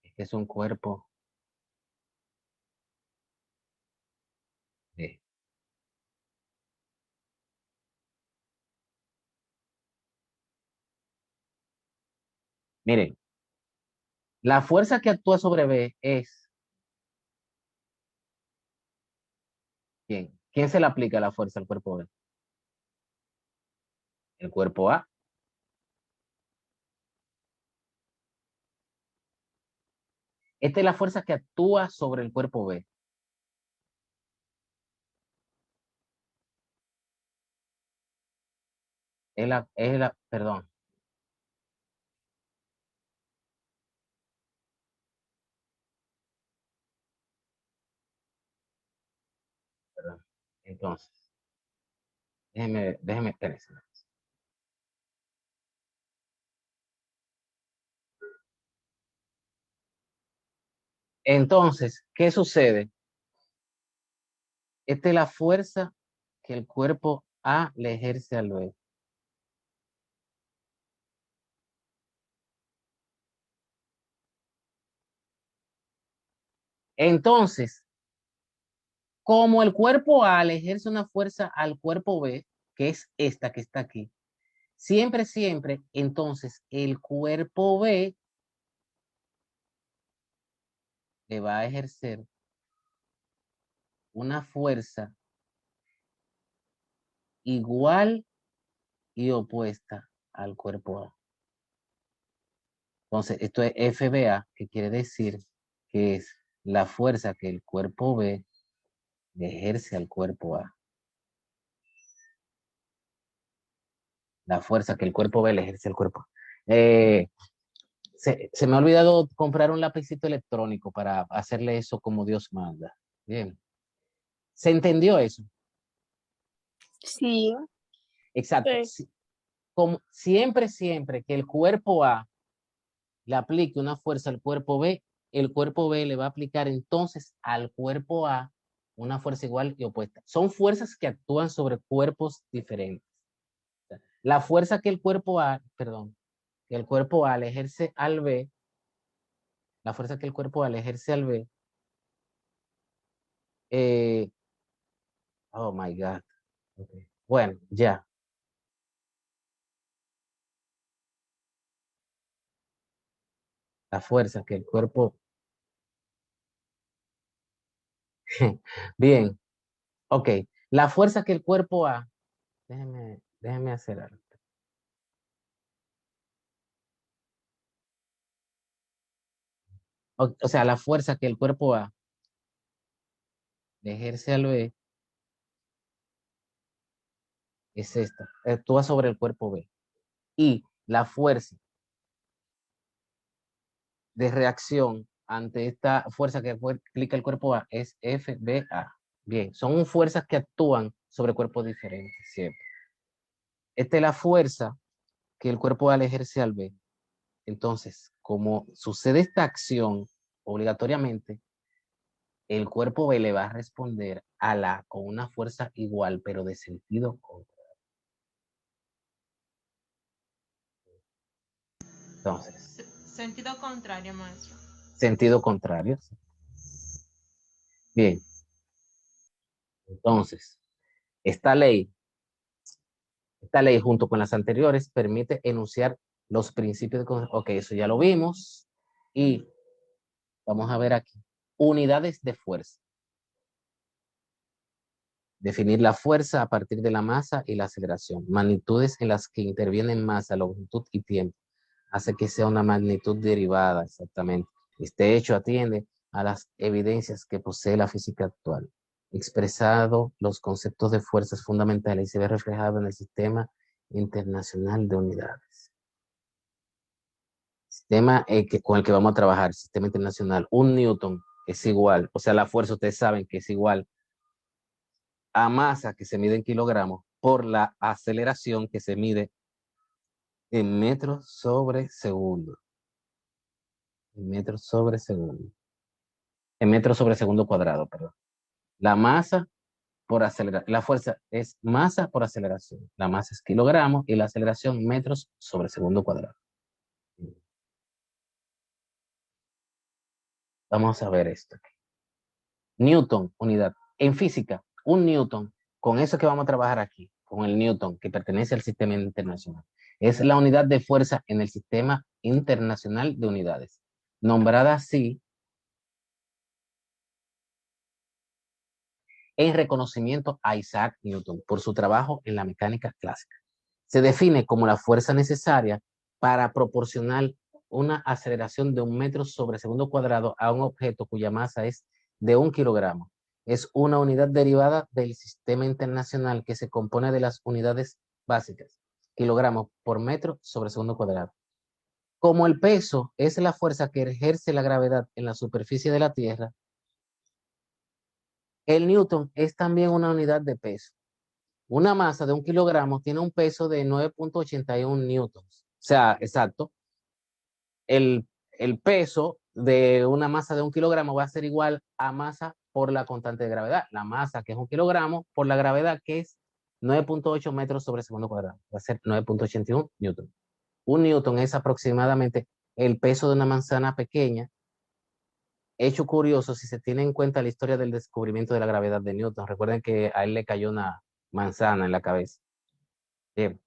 Este es un cuerpo B. Miren, la fuerza que actúa sobre B es... ¿Quién? ¿Quién se le aplica la fuerza al cuerpo B? El cuerpo A. Esta es la fuerza que actúa sobre el cuerpo B. Perdón. Perdón. Entonces, déjeme, espérense. Entonces, ¿qué sucede? Esta es la fuerza que el cuerpo A le ejerce al B. Entonces, como el cuerpo A le ejerce una fuerza al cuerpo B, que es esta que está aquí, siempre, siempre, entonces el cuerpo B le va a ejercer una fuerza igual y opuesta al cuerpo A. Entonces, esto es FBA, que quiere decir que es la fuerza que el cuerpo B le ejerce al cuerpo A. La fuerza que el cuerpo B le ejerce al cuerpo A. Se me ha olvidado comprar un lapicito electrónico para hacerle eso como Dios manda. Bien. ¿Se entendió eso? Sí. Exacto. Sí. Como siempre, siempre que el cuerpo A le aplique una fuerza al cuerpo B, el cuerpo B le va a aplicar entonces al cuerpo A una fuerza igual y opuesta. Son fuerzas que actúan sobre cuerpos diferentes. La fuerza que el cuerpo A, perdón, que el cuerpo A le ejerce al B, la fuerza que el cuerpo A le ejerce al B, oh my God. Okay. Bueno, ya. La fuerza que el cuerpo... Bien, ok. La fuerza que el cuerpo A... Déjeme hacer algo. O sea, la fuerza que el cuerpo A le ejerce al B es esta. Actúa sobre el cuerpo B. Y la fuerza de reacción ante esta fuerza que aplica el cuerpo A es FBA. Bien, son fuerzas que actúan sobre cuerpos diferentes, siempre. Esta es la fuerza que el cuerpo al ejerce al B. Entonces, como sucede esta acción obligatoriamente, el cuerpo B le va a responder a la A con una fuerza igual, pero de sentido contrario. Entonces, Sentido contrario, maestro. sentido contrario. Bien. Entonces, esta ley junto con las anteriores permite enunciar los principios de... Ok, eso ya lo vimos. Y vamos a ver aquí. Unidades de fuerza. Definir la fuerza a partir de la masa y la aceleración. Magnitudes en las que intervienen masa, longitud y tiempo. Hace que sea una magnitud derivada, exactamente. Este hecho atiende a las evidencias que posee la física actual. Expresado los conceptos de fuerzas fundamentales y se ve reflejado en el sistema internacional de unidades. Sistema con el que vamos a trabajar, sistema internacional. Un newton es igual, o sea, la fuerza ustedes saben que es igual a masa que se mide en kilogramos por la aceleración que se mide en metros sobre segundo. En metros sobre segundo. En metros sobre segundo cuadrado, perdón. La masa por aceleración. La fuerza es masa por aceleración. La masa es kilogramos y la aceleración metros sobre segundo cuadrado. Vamos a ver esto aquí. Newton, unidad. En física, un newton, con eso que vamos a trabajar aquí, con el newton que pertenece al sistema internacional, es la unidad de fuerza en el sistema internacional de unidades, nombrada así en reconocimiento a Isaac Newton por su trabajo en la mecánica clásica. Se define como la fuerza necesaria para proporcionar una aceleración de 1 metro sobre segundo cuadrado a un objeto cuya masa es de 1 kilogramo. Es una unidad derivada del sistema internacional que se compone de las unidades básicas, kilogramos por metro sobre segundo cuadrado. Como el peso es la fuerza que ejerce la gravedad en la superficie de la Tierra, el newton es también una unidad de peso. Una masa de 1 kilogramo tiene un peso de 9.81 newtons. O sea, exacto. El peso de una masa de 1 kilogramo va a ser igual a masa por la constante de gravedad. La masa, que es 1 kilogramo, por la gravedad, que es 9.8 metros sobre segundo cuadrado. Va a ser 9.81 newton. Un newton es aproximadamente el peso de una manzana pequeña. Hecho curioso, si se tiene en cuenta la historia del descubrimiento de la gravedad de Newton. Recuerden que a él le cayó una manzana en la cabeza. Bien.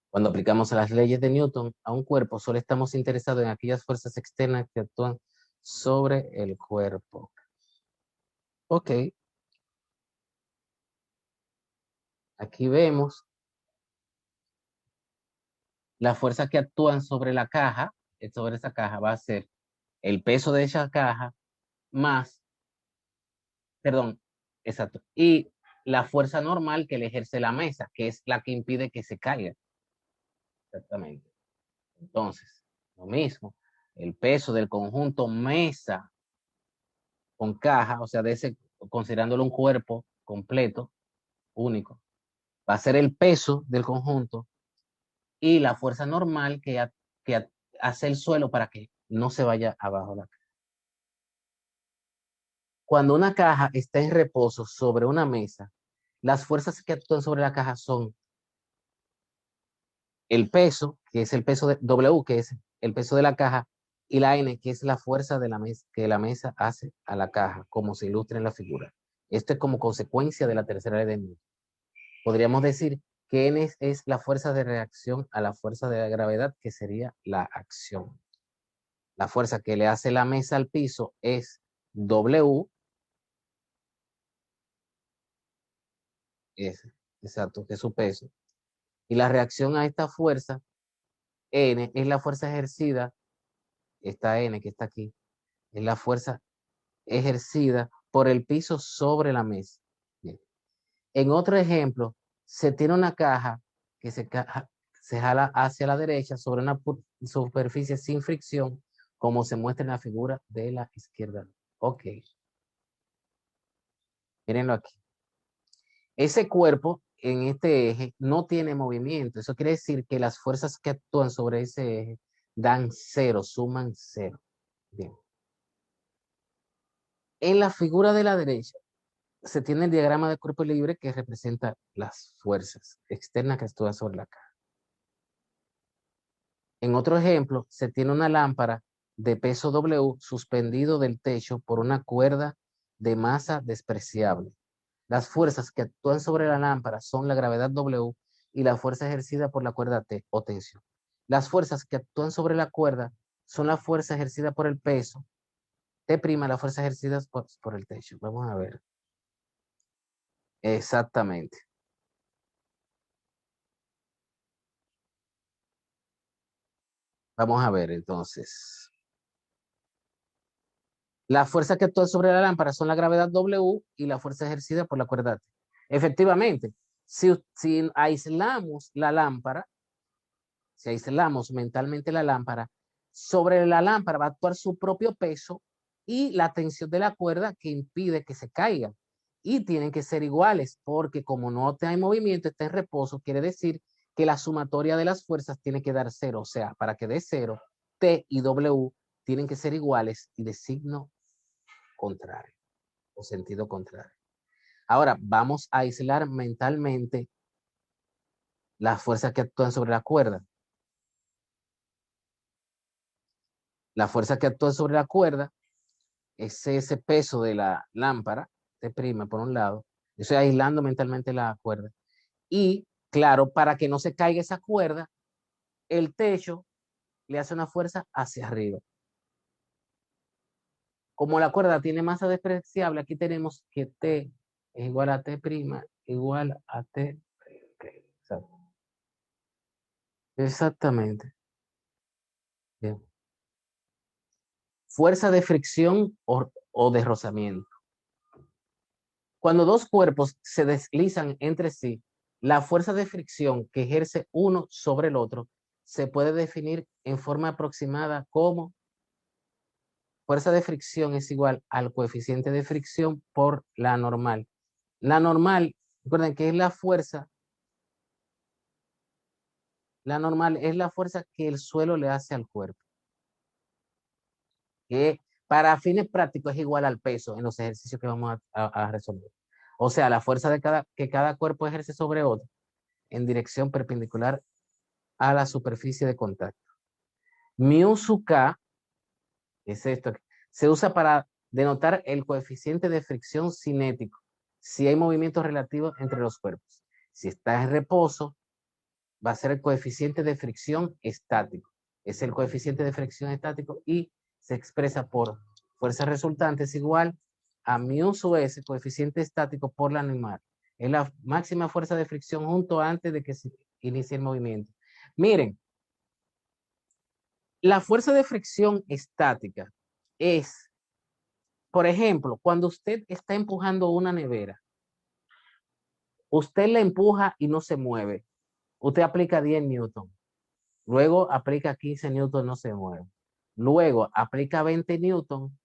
Cuando aplicamos las leyes de Newton a un cuerpo, solo estamos interesados en aquellas fuerzas externas que actúan sobre el cuerpo. Ok. Aquí vemos las fuerzas que actúan sobre la caja. Sobre esa caja va a ser el peso de esa caja más, perdón, exacto, y la fuerza normal que le ejerce la mesa, que es la que impide que se caiga. Exactamente. Entonces, lo mismo, el peso del conjunto mesa con caja, o sea, considerándolo un cuerpo completo, único, va a ser el peso del conjunto y la fuerza normal que hace el suelo para que no se vaya abajo la caja. Cuando una caja está en reposo sobre una mesa, las fuerzas que actúan sobre la caja son el peso, que es el peso de W, que es el peso de la caja, y la N, que es la fuerza de la mesa, que la mesa hace a la caja, como se ilustra en la figura. Esto es como consecuencia de la tercera ley de Newton. Podríamos decir que N es la fuerza de reacción a la fuerza de la gravedad, que sería la acción. La fuerza que le hace la mesa al piso es W. Exacto, que es su peso. Y la reacción a esta fuerza, N, es la fuerza ejercida, esta N que está aquí, es la fuerza ejercida por el piso sobre la mesa. Bien. En otro ejemplo, se tiene una caja que se jala hacia la derecha sobre una superficie sin fricción, como se muestra en la figura de la izquierda. Ok. Mírenlo aquí. Ese cuerpo en este eje no tiene movimiento. Eso quiere decir que las fuerzas que actúan sobre ese eje dan 0, suman 0. Bien. En la figura de la derecha se tiene el diagrama de cuerpo libre que representa las fuerzas externas que actúan sobre la caja. En otro ejemplo, se tiene una lámpara de peso W suspendido del techo por una cuerda de masa despreciable. Las fuerzas que actúan sobre la lámpara son la gravedad W y la fuerza ejercida por la cuerda T o tensión. Las fuerzas que actúan sobre la cuerda son la fuerza ejercida por el peso, T', la fuerza ejercida por el techo. Vamos a ver. Exactamente. Vamos a ver entonces. Las fuerzas que actúan sobre la lámpara son la gravedad W y la fuerza ejercida por la cuerda T. Efectivamente, si aislamos la lámpara, si aislamos mentalmente la lámpara, sobre la lámpara va a actuar su propio peso y la tensión de la cuerda que impide que se caiga. Y tienen que ser iguales, porque como no hay movimiento, está en reposo, quiere decir que la sumatoria de las fuerzas tiene que dar 0. O sea, para que dé 0, T y W tienen que ser iguales y de signo contrario o sentido contrario. Ahora, vamos a aislar mentalmente las fuerzas que actúan sobre la cuerda. La fuerza que actúa sobre la cuerda es ese peso de la lámpara, T' por un lado. Yo estoy aislando mentalmente la cuerda. Y, claro, para que no se caiga esa cuerda, el techo le hace una fuerza hacia arriba. Como la cuerda tiene masa despreciable, aquí tenemos que T es igual a T' igual a T'. Exactamente. Bien. Fuerza de fricción o de rozamiento. Cuando dos cuerpos se deslizan entre sí, la fuerza de fricción que ejerce uno sobre el otro se puede definir en forma aproximada como fuerza de fricción es igual al coeficiente de fricción por la normal. La normal, recuerden que es la fuerza que el suelo le hace al cuerpo. Que para fines prácticos es igual al peso en los ejercicios que vamos a resolver. O sea, la fuerza que cada cuerpo ejerce sobre otro en dirección perpendicular a la superficie de contacto. Mu sub K es esto. Se usa para denotar el coeficiente de fricción cinético si hay movimientos relativos entre los cuerpos. Si está en reposo, va a ser el coeficiente de fricción estático. Es el coeficiente de fricción estático y se expresa por fuerza resultante es igual a mu sub S, coeficiente estático por la normal. Es la máxima fuerza de fricción junto antes de que se inicie el movimiento. Miren, la fuerza de fricción estática es, por ejemplo, cuando usted está empujando una nevera, usted la empuja y no se mueve. Usted aplica 10 newton. Luego aplica 15 newton, no se mueve. Luego aplica 20 newton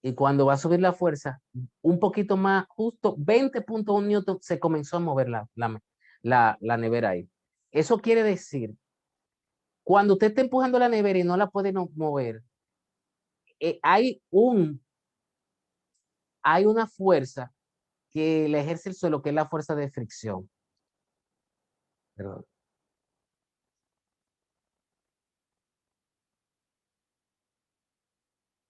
y cuando va a subir la fuerza, un poquito más, justo 20.1 newton, se comenzó a mover la nevera ahí. Eso quiere decir, cuando usted está empujando la nevera y no la puede mover, hay una fuerza que le ejerce el suelo, que es la fuerza de fricción. Perdón.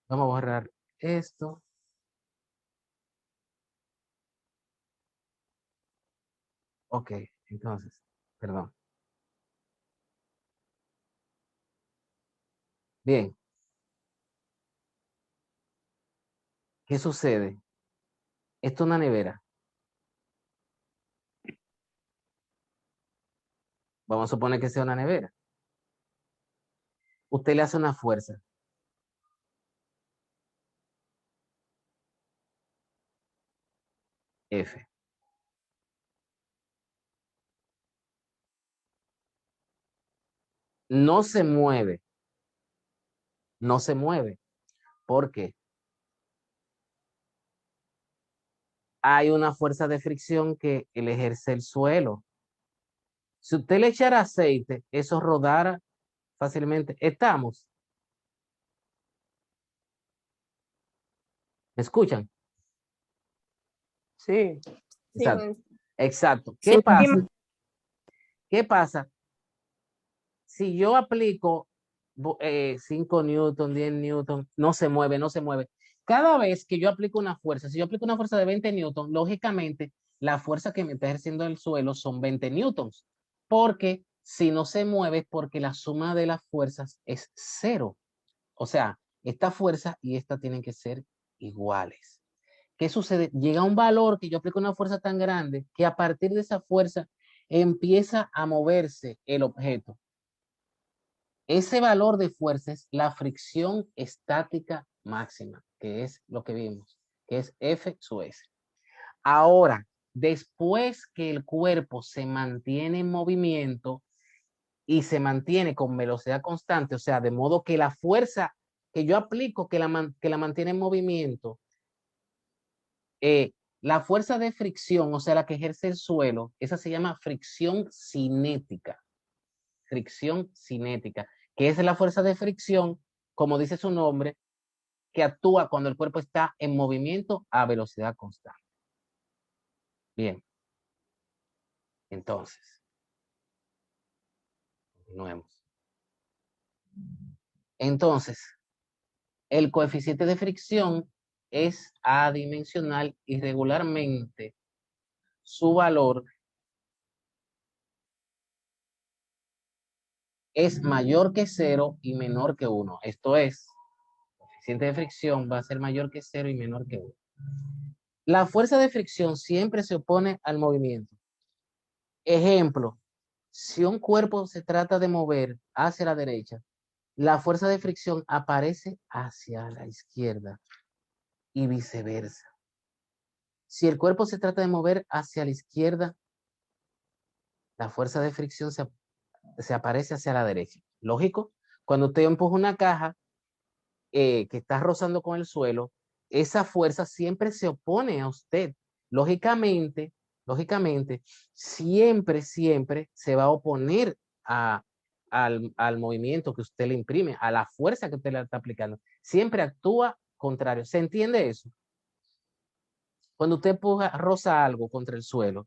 Vamos a borrar esto. Ok, entonces, perdón. Bien. ¿Qué sucede? Esto es una nevera. Vamos a suponer que sea una nevera. Usted le hace una fuerza. F. No se mueve. No se mueve. ¿Por qué? Hay una fuerza de fricción que le ejerce el suelo. Si usted le echara aceite, eso rodara fácilmente. ¿Estamos? ¿Me escuchan? Sí. Exacto. Exacto. Sí, ¿Qué pasa? dime. ¿Qué pasa? Si yo aplico 5 newton, 10 newton, no se mueve, no se mueve. Cada vez que yo aplico una fuerza, si yo aplico una fuerza de 20 newton, lógicamente la fuerza que me está ejerciendo el suelo son 20 newtons. Porque si no se mueve, es porque la suma de las fuerzas es 0. O sea, esta fuerza y esta tienen que ser iguales. ¿Qué sucede? Llega un valor que yo aplico una fuerza tan grande que a partir de esa fuerza empieza a moverse el objeto. Ese valor de fuerza es la fricción estática máxima, que es lo que vimos, que es F sub S. Ahora, después que el cuerpo se mantiene en movimiento y se mantiene con velocidad constante, o sea, de modo que la fuerza que yo aplico que la mantiene en movimiento, la fuerza de fricción, o sea, la que ejerce el suelo, esa se llama fricción cinética. Fricción cinética, que es la fuerza de fricción, como dice su nombre, que actúa cuando el cuerpo está en movimiento a velocidad constante. Bien. Entonces, continuemos. Entonces, el coeficiente de fricción es adimensional y regularmente su valor es mayor que 0 y menor que 1. Esto es, el coeficiente de fricción va a ser mayor que 0 y menor que 1. La fuerza de fricción siempre se opone al movimiento. Ejemplo, si un cuerpo se trata de mover hacia la derecha, la fuerza de fricción aparece hacia la izquierda y viceversa. Si el cuerpo se trata de mover hacia la izquierda, la fuerza de fricción se aparece hacia la derecha. ¿Lógico? Cuando usted empuja una caja que está rozando con el suelo, esa fuerza siempre se opone a usted. Lógicamente, siempre se va a oponer al movimiento que usted le imprime, a la fuerza que usted le está aplicando. Siempre actúa contrario. ¿Se entiende eso? Cuando usted empuja, roza algo contra el suelo,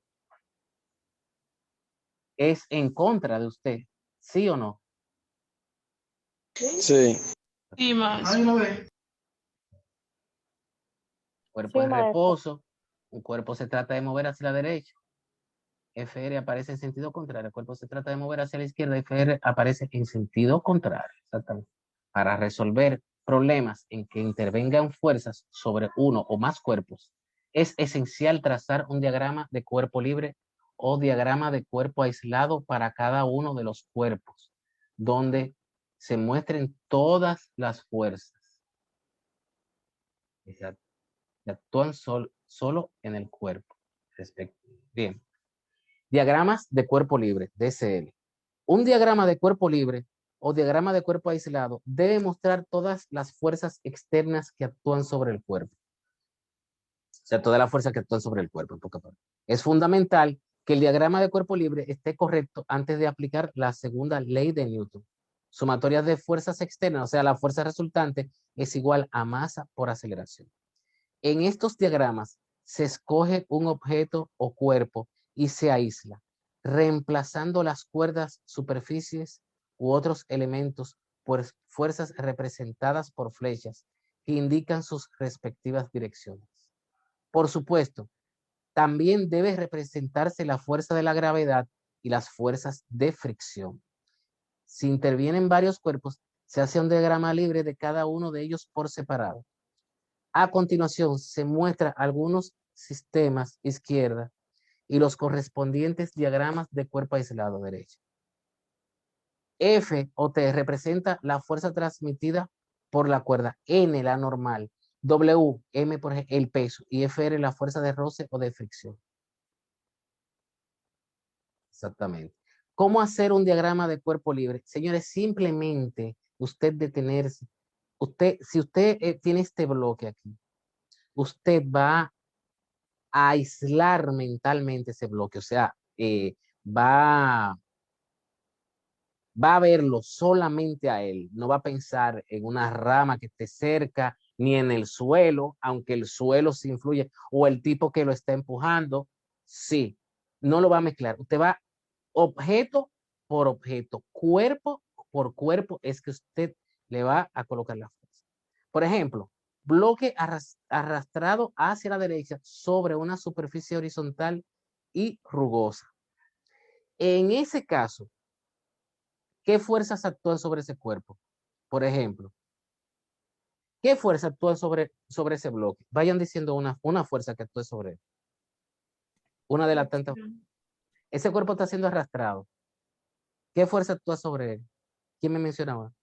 es en contra de usted, ¿sí o no? Sí. Sí, maestro. Cuerpo Sí, en maestro. reposo, un cuerpo se trata de mover hacia la derecha, FR aparece en sentido contrario, el cuerpo se trata de mover hacia la izquierda, FR aparece en sentido contrario, exactamente. Para resolver problemas en que intervengan fuerzas sobre uno o más cuerpos, es esencial trazar un diagrama de cuerpo libre o diagrama de cuerpo aislado para cada uno de los cuerpos, donde se muestren todas las fuerzas que actúan solo en el cuerpo. Bien. Diagramas de cuerpo libre, DCL. Un diagrama de cuerpo libre o diagrama de cuerpo aislado debe mostrar todas las fuerzas externas que actúan sobre el cuerpo. O sea, todas las fuerzas que actúan sobre el cuerpo, en pocas palabras. Es fundamental que el diagrama de cuerpo libre esté correcto antes de aplicar la segunda ley de Newton. Sumatoria de fuerzas externas, o sea, la fuerza resultante es igual a masa por aceleración. En estos diagramas se escoge un objeto o cuerpo y se aísla, reemplazando las cuerdas, superficies u otros elementos por fuerzas representadas por flechas que indican sus respectivas direcciones. Por supuesto, también debe representarse la fuerza de la gravedad y las fuerzas de fricción. Si intervienen varios cuerpos, se hace un diagrama libre de cada uno de ellos por separado. A continuación, se muestran algunos sistemas izquierda y los correspondientes diagramas de cuerpo aislado derecha. F o T representa la fuerza transmitida por la cuerda, N la normal, W, M por ejemplo, el peso y FR la fuerza de roce o de fricción. Exactamente. ¿Cómo hacer un diagrama de cuerpo libre? Señores, simplemente usted detenerse. Si usted tiene este bloque aquí, usted va a aislar mentalmente ese bloque, o sea, va va a verlo solamente a él, no va a pensar en una rama que esté cerca, ni en el suelo, aunque el suelo sí influye, o el tipo que lo está empujando, sí, no lo va a mezclar. Usted va objeto por objeto, cuerpo por cuerpo, es que usted le va a colocar la fuerza. Por ejemplo, bloque arrastrado hacia la derecha sobre una superficie horizontal y rugosa. En ese caso, ¿qué fuerzas actúan sobre ese cuerpo? Por ejemplo, ¿qué fuerza actúa sobre ese bloque? Vayan diciendo una fuerza que actúe sobre él. Una de las tantas. Ese cuerpo está siendo arrastrado. ¿Qué fuerza actúa sobre él? ¿Quién me mencionaba?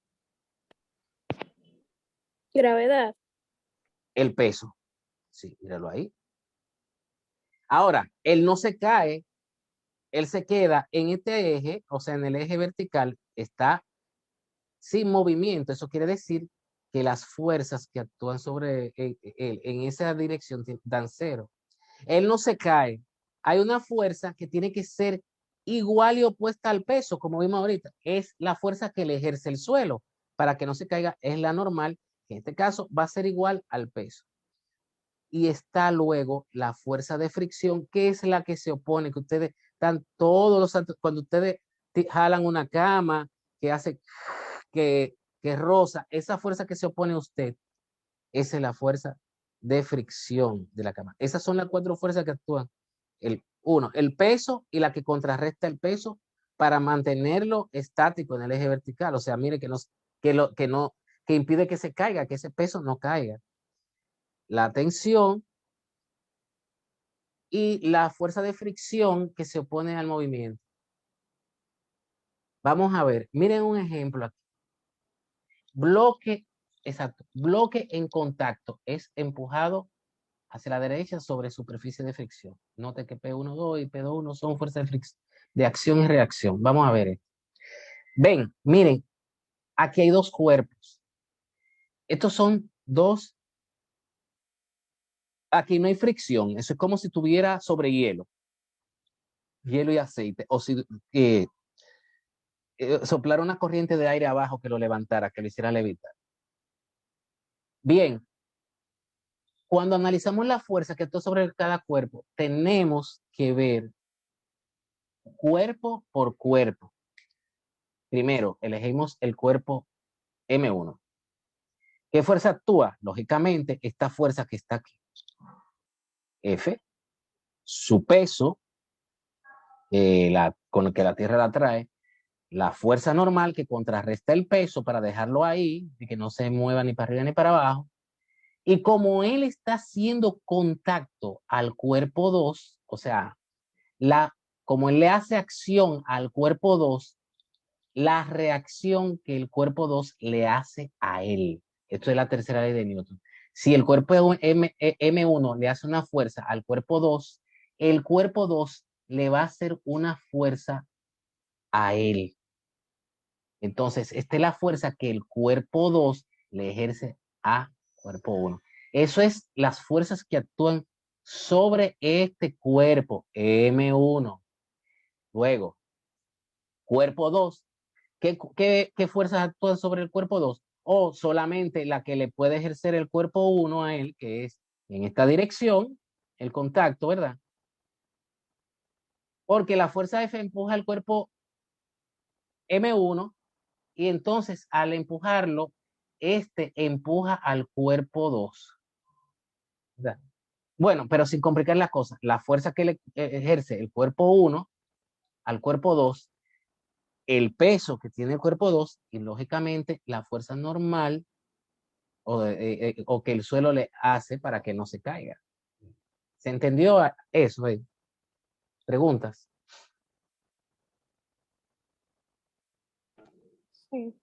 Gravedad. El peso. Sí, míralo ahí. Ahora, él no se cae, él se queda en este eje, o sea, en el eje vertical, está sin movimiento. Eso quiere decir que las fuerzas que actúan sobre él en esa dirección dan cero. Él no se cae. Hay una fuerza que tiene que ser igual y opuesta al peso, como vimos ahorita. Es la fuerza que le ejerce el suelo para que no se caiga. Es la normal, que en este caso va a ser igual al peso. Y está luego la fuerza de fricción, que es la que se opone, que ustedes están todos los, cuando ustedes jalan una cama, que hace, que roza, esa fuerza que se opone a usted, esa es la fuerza de fricción de la cama. Esas son las 4 fuerzas que actúan. El peso y la que contrarresta el peso para mantenerlo estático en el eje vertical. O sea, mire que impide que se caiga, que ese peso no caiga. La tensión y la fuerza de fricción que se opone al movimiento. Vamos a ver, miren un ejemplo aquí. Bloque, exacto, bloque en contacto es empujado hacia la derecha sobre superficie de fricción. Note que P1, 2 y P2, son fuerzas de fricción, de acción y reacción. Vamos a ver esto. Ven, miren, aquí hay 2 cuerpos. Estos son 2. Aquí no hay fricción. Eso es como si tuviera sobre hielo. Hielo y aceite. O si soplara una corriente de aire abajo que lo levantara, que lo hiciera levitar. Bien, cuando analizamos la fuerza que actúa sobre cada cuerpo, tenemos que ver cuerpo por cuerpo. Primero, elegimos el cuerpo M1. ¿Qué fuerza actúa? Lógicamente, esta fuerza que está aquí. F, su peso, con el que la Tierra la trae, la fuerza normal que contrarresta el peso para dejarlo ahí, y que no se mueva ni para arriba ni para abajo. Y como él está haciendo contacto al cuerpo 2, o sea, como él le hace acción al cuerpo 2, la reacción que el cuerpo 2 le hace a él. Esto es la tercera ley de Newton. Si el cuerpo M1 le hace una fuerza al cuerpo 2, el cuerpo 2 le va a hacer una fuerza a él. Entonces, esta es la fuerza que el cuerpo 2 le ejerce a cuerpo 1. Eso es las fuerzas que actúan sobre este cuerpo M1. Luego, cuerpo 2. ¿Qué fuerzas actúan sobre el cuerpo 2? O solamente la que le puede ejercer el cuerpo 1 a él, que es en esta dirección, el contacto, ¿verdad? Porque la fuerza F empuja al cuerpo M1 y entonces al empujarlo, este empuja al cuerpo 2. ¿Verdad? Bueno, pero sin complicar las cosas, la fuerza que le ejerce el cuerpo 1 al cuerpo 2, el peso que tiene el cuerpo 2 y lógicamente la fuerza normal o que el suelo le hace para que no se caiga. ¿Se entendió eso? ¿Preguntas? Sí.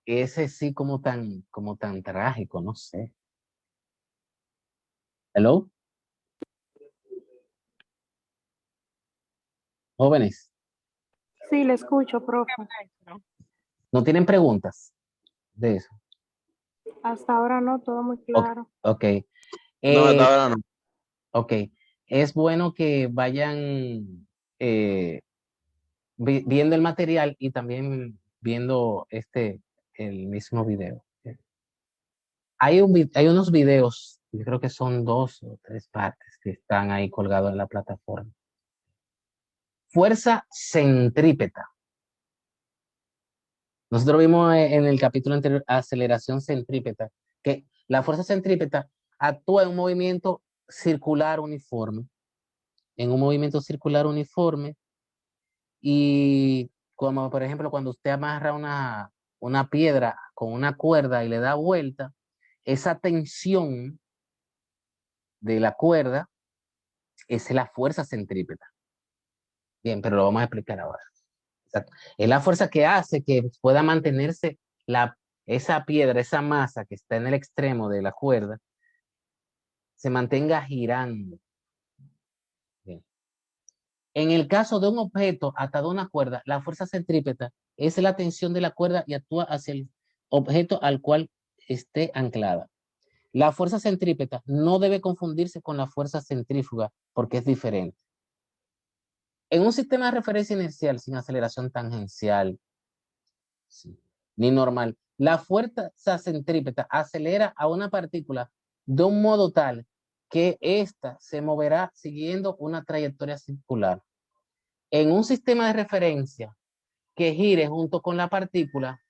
Ese sí como tan trágico, no sé. ¿Hello? Jóvenes, Sí, le escucho, profe. ¿no tienen preguntas de eso? Hasta ahora no, todo muy claro. Ok. No, hasta ahora no. Ok. Es bueno que vayan viendo el material y también viendo el mismo video. Hay unos videos, yo creo que son 2 o 3 partes que están ahí colgados en la plataforma. Fuerza centrípeta. Nosotros vimos en el capítulo anterior aceleración centrípeta, que la fuerza centrípeta actúa en un movimiento circular uniforme. En un movimiento circular uniforme. Y como por ejemplo cuando usted amarra una piedra con una cuerda y le da vuelta, esa tensión de la cuerda es la fuerza centrípeta. Bien, pero lo vamos a explicar ahora. Exacto. Es la fuerza que hace que pueda mantenerse esa piedra, esa masa que está en el extremo de la cuerda, se mantenga girando. Bien. En el caso de un objeto atado a una cuerda, la fuerza centrípeta es la tensión de la cuerda y actúa hacia el objeto al cual esté anclada. La fuerza centrípeta no debe confundirse con la fuerza centrífuga porque es diferente. En un sistema de referencia inercial sin aceleración tangencial, sí, ni normal, la fuerza centrípeta acelera a una partícula de un modo tal que ésta se moverá siguiendo una trayectoria circular. En un sistema de referencia que gire junto con la partícula,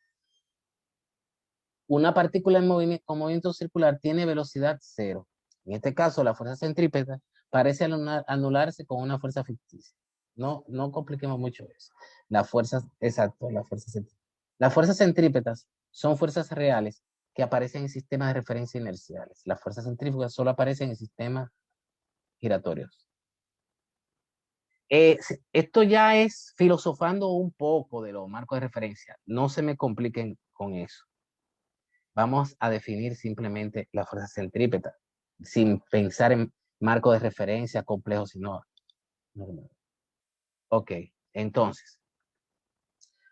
una partícula con movimiento circular tiene velocidad cero. En este caso, la fuerza centrípeta parece anularse con una fuerza ficticia. No compliquemos mucho eso. Las fuerzas, exacto, la fuerza centrípeta. Las fuerzas centrípetas son fuerzas reales que aparecen en sistemas de referencia inerciales. Las fuerzas centrífugas solo aparecen en sistemas giratorios. Esto ya es filosofando un poco de los marcos de referencia. No se me compliquen con eso. Vamos a definir simplemente la fuerza centrípeta, sin pensar en marcos de referencia complejos, sino normal. Ok, entonces,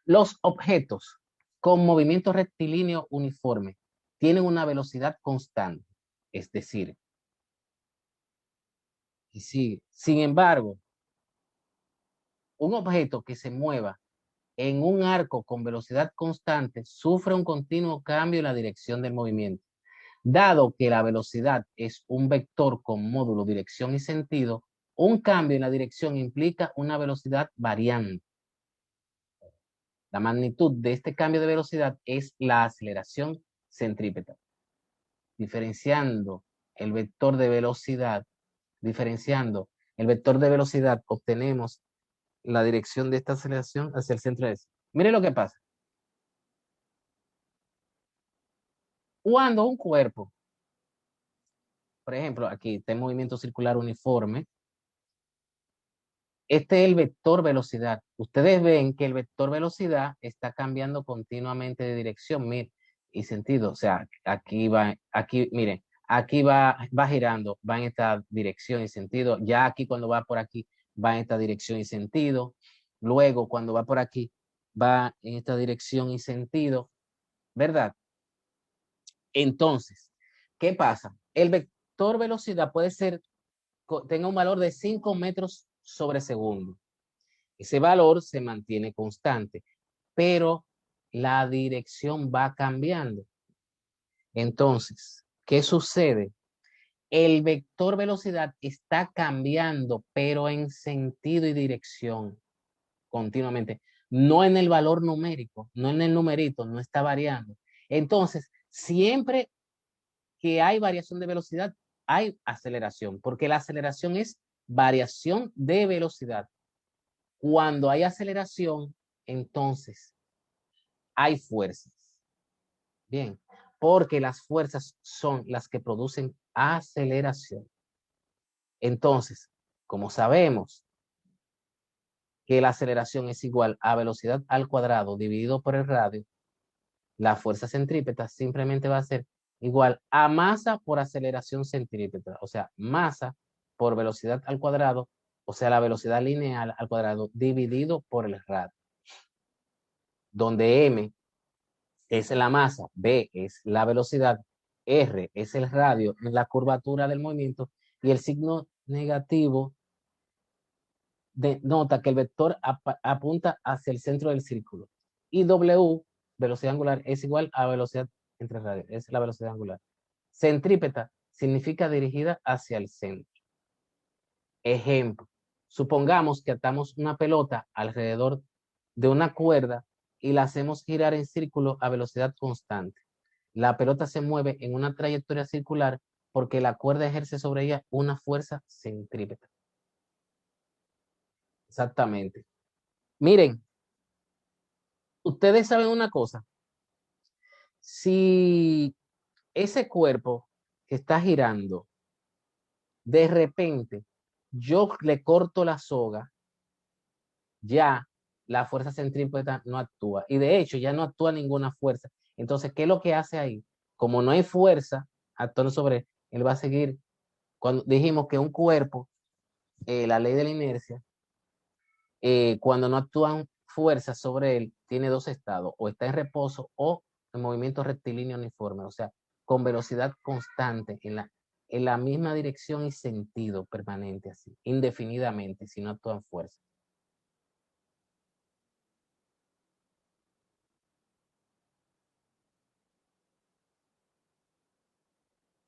los objetos con movimiento rectilíneo uniforme tienen una velocidad constante, es decir, sin embargo, un objeto que se mueva en un arco con velocidad constante sufre un continuo cambio en la dirección del movimiento. Dado que la velocidad es un vector con módulo, dirección y sentido, un cambio en la dirección implica una velocidad variante. La magnitud de este cambio de velocidad es la aceleración centrípeta. Diferenciando el vector de velocidad, obtenemos la dirección de esta aceleración hacia el centro de ese. Mire lo que pasa. Cuando un cuerpo, por ejemplo, aquí está en movimiento circular uniforme, este es el vector velocidad. Ustedes ven que el vector velocidad está cambiando continuamente de dirección y sentido. O sea, miren, aquí va girando, va en esta dirección y sentido. Ya aquí cuando va por aquí, va en esta dirección y sentido. Luego, cuando va por aquí, va en esta dirección y sentido. ¿Verdad? Entonces, ¿qué pasa? El vector velocidad tenga un valor de 5 metros sobre segundo. Ese valor se mantiene constante, pero la dirección va cambiando. Entonces, ¿qué sucede? El vector velocidad está cambiando, pero en sentido y dirección continuamente. No en el valor numérico, no en el numerito, no está variando. Entonces, siempre que hay variación de velocidad, hay aceleración, porque la aceleración es variación de velocidad. Cuando hay aceleración, entonces hay fuerzas. Bien, porque las fuerzas son las que producen aceleración. Entonces, como sabemos que la aceleración es igual a velocidad al cuadrado dividido por el radio, la fuerza centrípeta simplemente va a ser igual a masa por aceleración centrípeta. O sea, masa por velocidad al cuadrado, o sea, la velocidad lineal al cuadrado dividido por el radio. Donde m es la masa, b es la velocidad, r es el radio en la curvatura del movimiento y el signo negativo denota que el vector apunta hacia el centro del círculo. Y W, velocidad angular, es igual a velocidad entre radios. Es la velocidad angular. Centrípeta significa dirigida hacia el centro. Ejemplo. Supongamos que atamos una pelota alrededor de una cuerda y la hacemos girar en círculo a velocidad constante. La pelota se mueve en una trayectoria circular porque la cuerda ejerce sobre ella una fuerza centrípeta. Exactamente. Miren, ustedes saben una cosa. Si ese cuerpo que está girando, de repente, yo le corto la soga, ya la fuerza centrípeta no actúa. Y de hecho, ya no actúa ninguna fuerza. Entonces, ¿qué es lo que hace ahí? Como no hay fuerza actuando sobre él, va a seguir. Cuando dijimos que un cuerpo, la ley de la inercia, cuando no actúan fuerzas sobre él, tiene dos estados, o está en reposo o en movimiento rectilíneo uniforme, o sea, con velocidad constante, en la misma dirección y sentido permanente, así, indefinidamente, si no actúan fuerzas.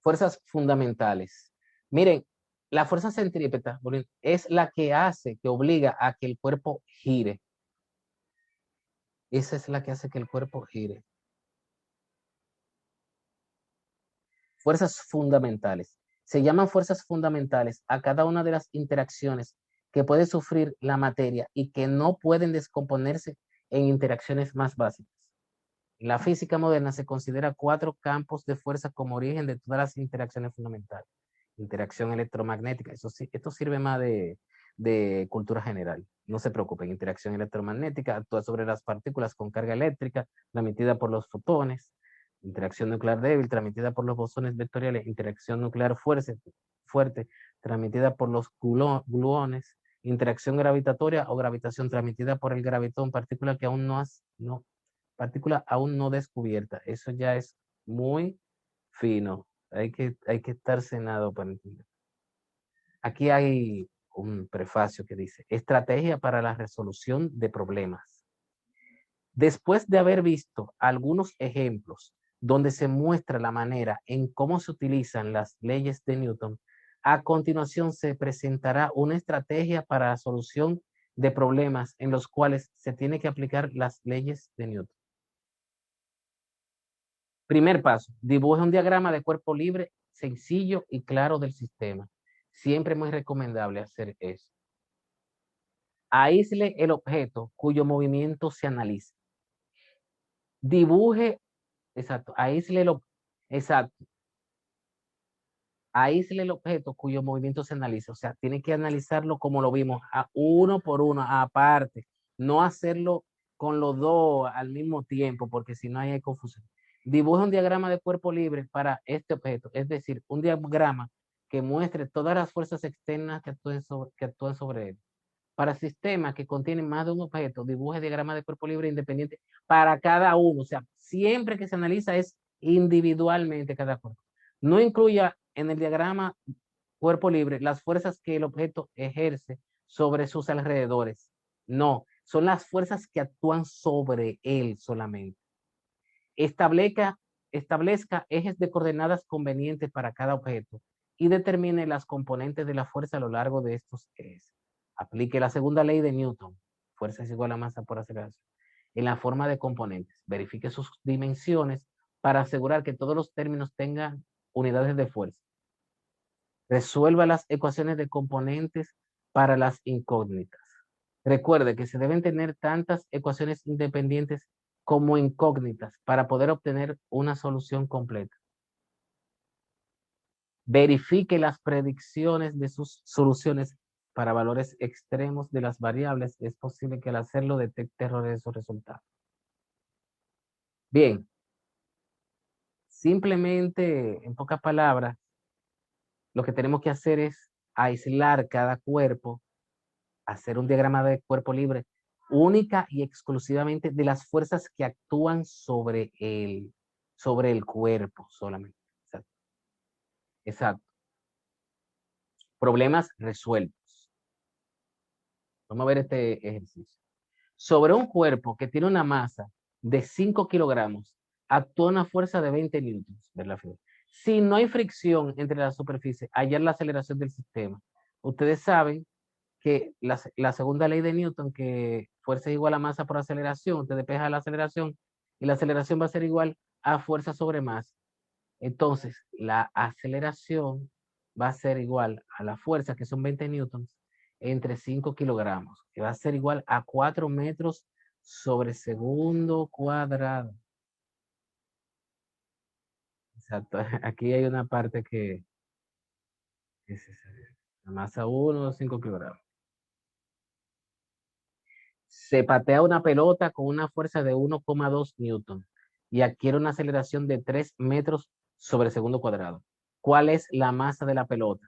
Fuerzas fundamentales. Miren, la fuerza centrípeta es la que hace, que obliga a que el cuerpo gire. Esa es la que hace que el cuerpo gire. Fuerzas fundamentales. Se llaman fuerzas fundamentales a cada una de las interacciones que puede sufrir la materia y que no pueden descomponerse en interacciones más básicas. En la física moderna se considera 4 campos de fuerza como origen de todas las interacciones fundamentales. Interacción electromagnética, eso sí, esto sirve más de cultura general. No se preocupen, interacción electromagnética actúa sobre las partículas con carga eléctrica transmitida por los fotones. Interacción nuclear débil transmitida por los bosones vectoriales. Interacción nuclear fuerte transmitida por los gluones. Interacción gravitatoria o gravitación transmitida por el gravitón, partícula que aún partícula aún no descubierta. Eso ya es muy fino. Hay que estar cenado para entender. Aquí hay un prefacio que dice, estrategia para la resolución de problemas. Después de haber visto algunos ejemplos donde se muestra la manera en cómo se utilizan las leyes de Newton, a continuación se presentará una estrategia para la solución de problemas en los cuales se tiene que aplicar las leyes de Newton. Primer paso, dibuje un diagrama de cuerpo libre, sencillo y claro del sistema. Siempre es muy recomendable hacer eso. Aísle el objeto cuyo movimiento se analiza. Dibuje, exacto, aísle el objeto cuyo movimiento se analiza. O sea, tiene que analizarlo como lo vimos, uno por uno, aparte. No hacerlo con los dos al mismo tiempo, porque si no hay confusión. Dibuja un diagrama de cuerpo libre para este objeto, es decir, un diagrama que muestre todas las fuerzas externas que actúen sobre él. Para sistemas que contienen más de un objeto, dibuje diagrama de cuerpo libre independiente para cada uno. O sea, siempre que se analiza es individualmente cada cuerpo. No incluya en el diagrama cuerpo libre las fuerzas que el objeto ejerce sobre sus alrededores. No, son las fuerzas que actúan sobre él solamente. Establezca ejes de coordenadas convenientes para cada objeto y determine las componentes de la fuerza a lo largo de estos ejes. Aplique la segunda ley de Newton, fuerza es igual a masa por aceleración, en la forma de componentes. Verifique sus dimensiones para asegurar que todos los términos tengan unidades de fuerza. Resuelva las ecuaciones de componentes para las incógnitas. Recuerde que se deben tener tantas ecuaciones independientes como incógnitas para poder obtener una solución completa. Verifique las predicciones de sus soluciones para valores extremos de las variables. Es posible que al hacerlo detecte errores de sus resultados. Bien. Simplemente, en pocas palabras, lo que tenemos que hacer es aislar cada cuerpo, hacer un diagrama de cuerpo libre única y exclusivamente de las fuerzas que actúan sobre el cuerpo solamente. Exacto. Exacto. Problemas resueltos. Vamos a ver este ejercicio. Sobre un cuerpo que tiene una masa de 5 kilogramos, actúa una fuerza de 20 newtons. Ver la figura. Si no hay fricción entre la superficie, hallar la aceleración del sistema. Ustedes saben que la segunda ley de Newton, que fuerza es igual a masa por aceleración, usted despeja la aceleración y la aceleración va a ser igual a fuerza sobre masa. Entonces, la aceleración va a ser igual a la fuerza, que son 20 newtons, entre 5 kilogramos, que va a ser igual a 4 metros sobre segundo cuadrado. Exacto. Aquí hay una parte que es la masa 1, 5 kilogramos. Se patea una pelota con una fuerza de 1,2 newton y adquiere una aceleración de 3 metros sobre segundo cuadrado. ¿Cuál es la masa de la pelota?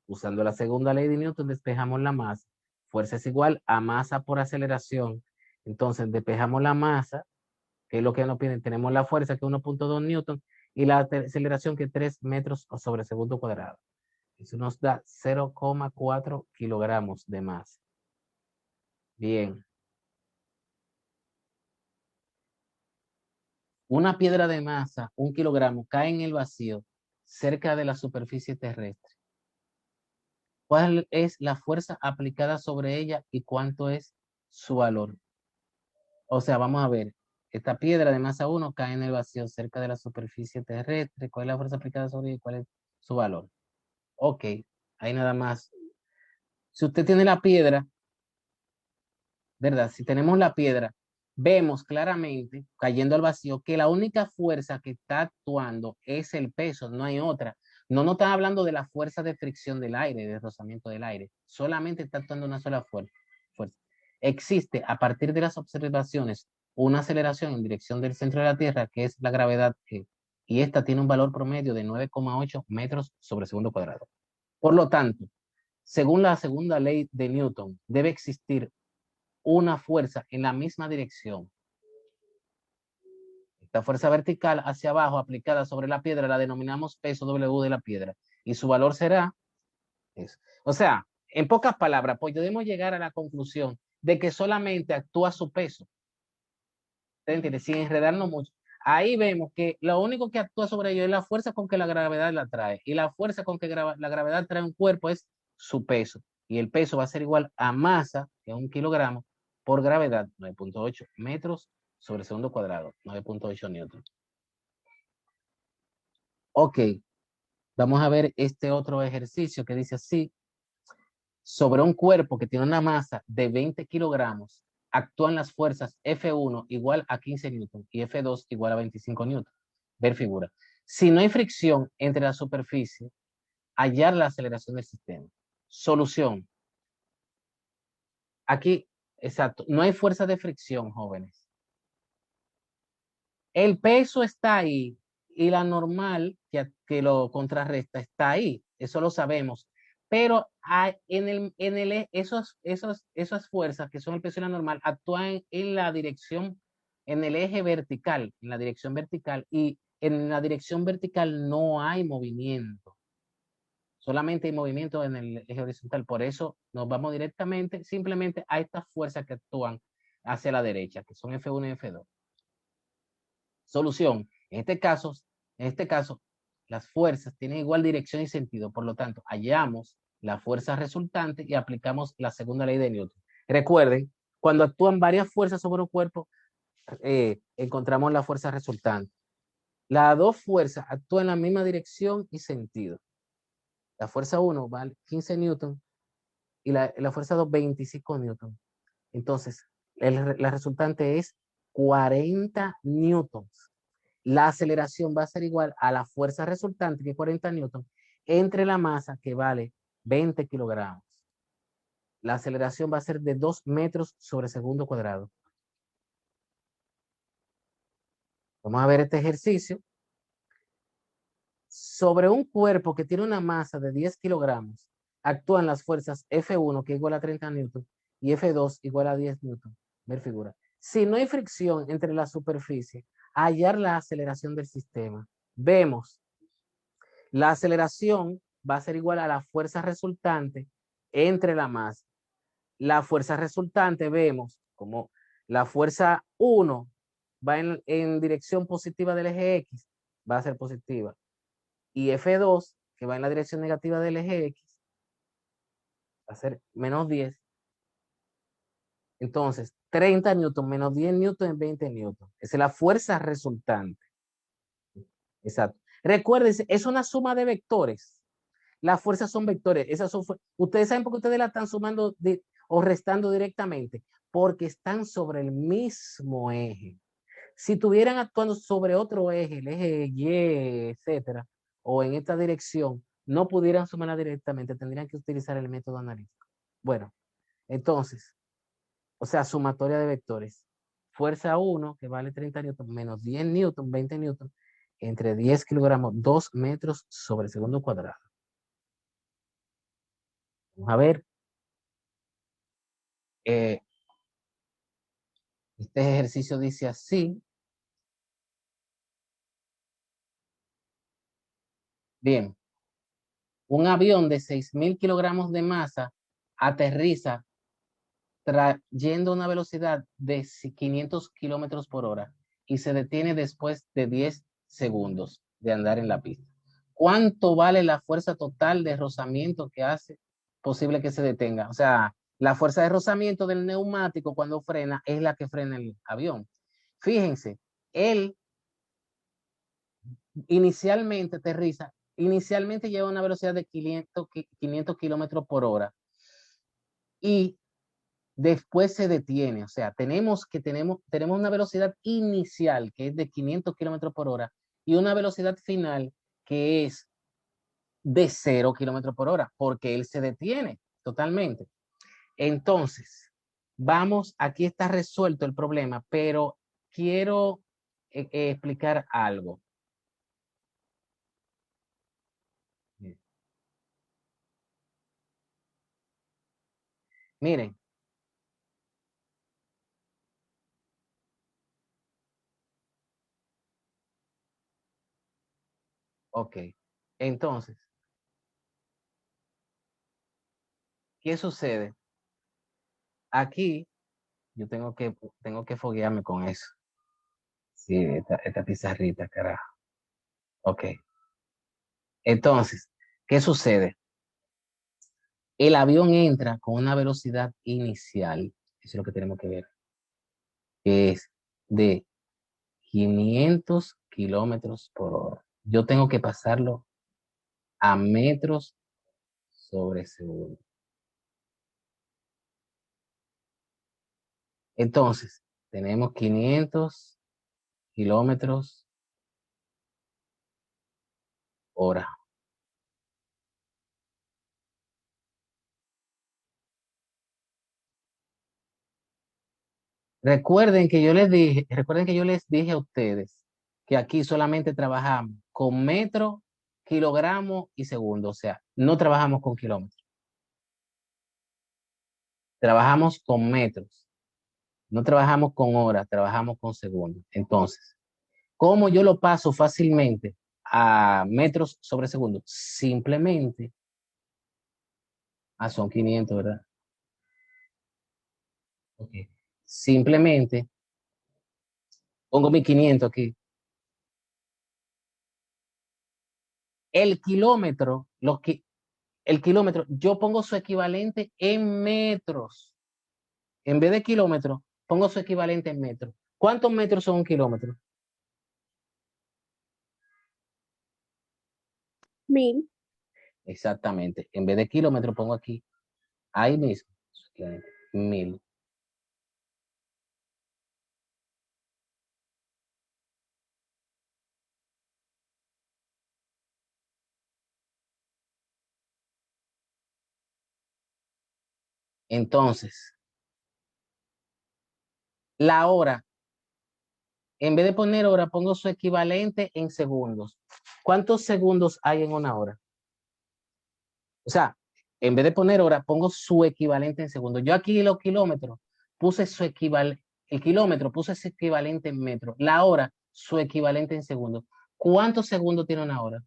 Usando la segunda ley de Newton, despejamos la masa. Fuerza es igual a masa por aceleración. Entonces, despejamos la masa, que es lo que nos piden. Tenemos la fuerza, que es 1,2 newton, y la aceleración, que es 3 metros sobre segundo cuadrado. Eso nos da 0,4 kilogramos de masa. Bien. Una piedra de masa, 1 kilogramo, cae en el vacío cerca de la superficie terrestre. ¿Cuál es la fuerza aplicada sobre ella y cuánto es su valor? O sea, vamos a ver. Esta piedra de masa 1 cae en el vacío cerca de la superficie terrestre. ¿Cuál es la fuerza aplicada sobre ella y cuál es su valor? Ok, ahí nada más. Si usted tiene la piedra, ¿verdad? Si tenemos la piedra, vemos claramente, cayendo al vacío, que la única fuerza que está actuando es el peso, no hay otra. No nos está hablando de la fuerza de fricción del aire, de rozamiento del aire. Solamente está actuando una sola fuerza. Existe, a partir de las observaciones, una aceleración en dirección del centro de la Tierra, que es la gravedad, y esta tiene un valor promedio de 9,8 metros sobre segundo cuadrado. Por lo tanto, según la segunda ley de Newton, debe existir una fuerza en la misma dirección. Esta fuerza vertical hacia abajo aplicada sobre la piedra la denominamos peso W de la piedra y su valor será eso. O sea, en pocas palabras, pues podemos llegar a la conclusión de que solamente actúa su peso. ¿Te entiendes? Sin enredarnos mucho. Ahí vemos que lo único que actúa sobre ello es la fuerza con que la gravedad la trae. Y la fuerza con que la gravedad trae un cuerpo es su peso. Y el peso va a ser igual a masa, que es 1 kilogramo, por gravedad, 9,8 metros sobre segundo cuadrado, 9,8 newton. Ok, vamos a ver este otro ejercicio que dice así. Sobre un cuerpo que tiene una masa de 20 kilogramos, actúan las fuerzas F1 igual a 15 newton y F2 igual a 25 newton. Ver figura. Si no hay fricción entre la superficie, hallar la aceleración del sistema. Solución. Aquí, exacto, no hay fuerza de fricción, jóvenes. El peso está ahí y la normal que lo contrarresta está ahí. Eso lo sabemos. Pero esas fuerzas que son el peso y la normal actúan en la dirección, en el eje vertical, en la dirección vertical, y en la dirección vertical no hay movimiento. Solamente hay movimiento en el eje horizontal. Por eso nos vamos directamente, simplemente a estas fuerzas que actúan hacia la derecha, que son F1 y F2. Solución. En este caso, las fuerzas tienen igual dirección y sentido. Por lo tanto, hallamos la fuerza resultante y aplicamos la segunda ley de Newton. Recuerden, cuando actúan varias fuerzas sobre un cuerpo, encontramos la fuerza resultante. Las dos fuerzas actúan en la misma dirección y sentido. La fuerza 1 vale 15 newton y la fuerza 2, 25 newton. Entonces, la resultante es 40 newtons. La aceleración va a ser igual a la fuerza resultante, que es 40 newton, entre la masa, que vale 20 kilogramos. La aceleración va a ser de 2 metros sobre segundo cuadrado. Vamos a ver este ejercicio. Sobre un cuerpo que tiene una masa de 10 kilogramos, actúan las fuerzas F1, que es igual a 30 newton, y F2 igual a 10 newton. Ver figura. Si no hay fricción entre la superficie, hallar la aceleración del sistema. Vemos, la aceleración va a ser igual a la fuerza resultante entre la masa. la fuerza resultante vemos como la fuerza 1 va en dirección positiva del eje X, va a ser positiva. Y F2, que va en la dirección negativa del eje X, va a ser menos 10. Entonces, 30 newton menos 10 newton en 20 newton. Esa es la fuerza resultante. Exacto. Recuérdense, es una suma de vectores. Las fuerzas son vectores. Esas son, ustedes saben por qué ustedes la están sumando o restando directamente. Porque están sobre el mismo eje. Si estuvieran actuando sobre otro eje, el eje Y, etcétera, o en esta dirección, no pudieran sumarla directamente, tendrían que utilizar el método analítico. Bueno, entonces, o sea, sumatoria de vectores. Fuerza 1, que vale 30 newton, menos 10 newton, 20 newton, entre 10 kilogramos, 2 metros sobre segundo cuadrado. Vamos a ver. Este ejercicio dice así. Bien. Un avión de 6.000 kilogramos de masa aterriza trayendo una velocidad de 500 kilómetros por hora y se detiene después de 10 segundos de andar en la pista. ¿Cuánto vale la fuerza total de rozamiento que hace posible que se detenga? O sea, la fuerza de rozamiento del neumático cuando frena es la que frena el avión. Fíjense, él inicialmente aterriza, inicialmente lleva una velocidad de 500 kilómetros por hora y después se detiene. O sea, tenemos una velocidad inicial que es de 500 kilómetros por hora y una velocidad final que es de 0 kilómetros por hora, porque él se detiene totalmente. Entonces, vamos, aquí está resuelto el problema, pero quiero explicar algo. Miren. Ok. Entonces, ¿qué sucede? Aquí yo tengo que foguearme con eso. Sí, esta pizarrita, carajo. Ok. Entonces, ¿qué sucede? El avión entra con una velocidad inicial, eso es lo que tenemos que ver, que es de 500 kilómetros por hora. Yo tengo que pasarlo a metros sobre segundo. Entonces, tenemos 500 kilómetros hora. Recuerden que yo les dije a ustedes que aquí solamente trabajamos con metro, kilogramo y segundo. O sea, no trabajamos con kilómetros. Trabajamos con metros. No trabajamos con horas, trabajamos con segundos. Entonces, ¿cómo yo lo paso fácilmente a metros sobre segundo? Simplemente, son 500, ¿verdad? Ok. Simplemente, pongo mi 500 aquí. El kilómetro, yo pongo su equivalente en metros. En vez de kilómetros, pongo su equivalente en metros. ¿Cuántos metros son un kilómetro? 1000. Exactamente. En vez de kilómetros, pongo aquí, ahí mismo, 1000. Entonces, la hora, en vez de poner hora, pongo su equivalente en segundos. ¿Cuántos segundos hay en una hora? O sea, en vez de poner hora, pongo su equivalente en segundos. Yo aquí los kilómetros puse su equivalente, el kilómetro puse su equivalente en metros. La hora, su equivalente en segundos. ¿Cuántos segundos tiene una hora?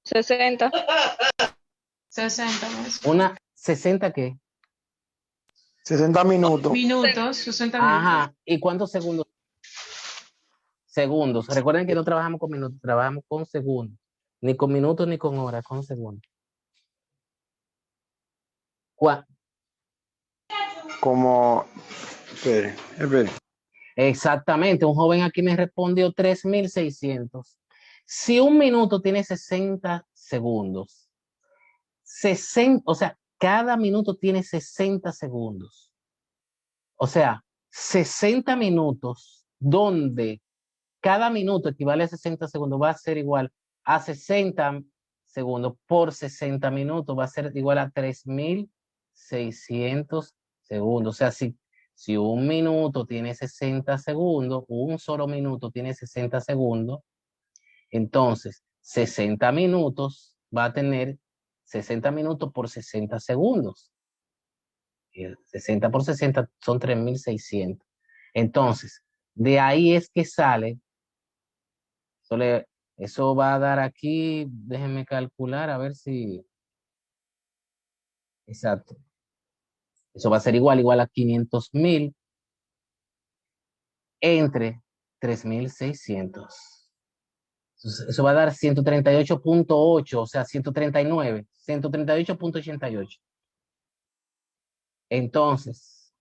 60. 60 maestro. Una ¿60 qué? 60 minutos. Minutos, 60 minutos. Ajá. ¿Y cuántos segundos? Segundos. Recuerden que no trabajamos con minutos, trabajamos con segundos. Ni con minutos ni con horas, con segundos. Como, espere. Exactamente. Un joven aquí me respondió 3.600. Si un minuto tiene 60 segundos, 60, o sea, cada minuto tiene 60 segundos. O sea, 60 minutos donde cada minuto equivale a 60 segundos va a ser igual a 60 segundos por 60 minutos, va a ser igual a 3.600 segundos. O sea, si un minuto tiene 60 segundos, un solo minuto tiene 60 segundos, entonces 60 minutos va a tener 60 minutos por 60 segundos. Y 60 por 60 son 3.600. Entonces, de ahí es que sale, eso va a dar aquí, déjenme calcular a ver si, exacto. Eso va a ser igual a 500.000 entre 3.600. Eso va a dar 138.8, o sea, 139, 138.88. Entonces,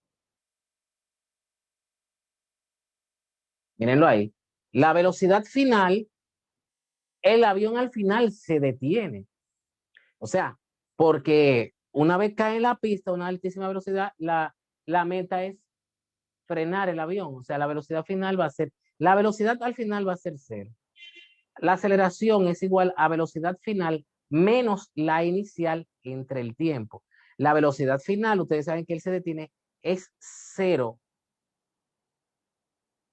mírenlo ahí. La velocidad final, el avión al final se detiene. O sea, porque una vez cae en la pista a una altísima velocidad, la meta es frenar el avión. O sea, la velocidad al final va a ser 0. La aceleración es igual a velocidad final menos la inicial entre el tiempo. La velocidad final, ustedes saben que él se detiene, es 0.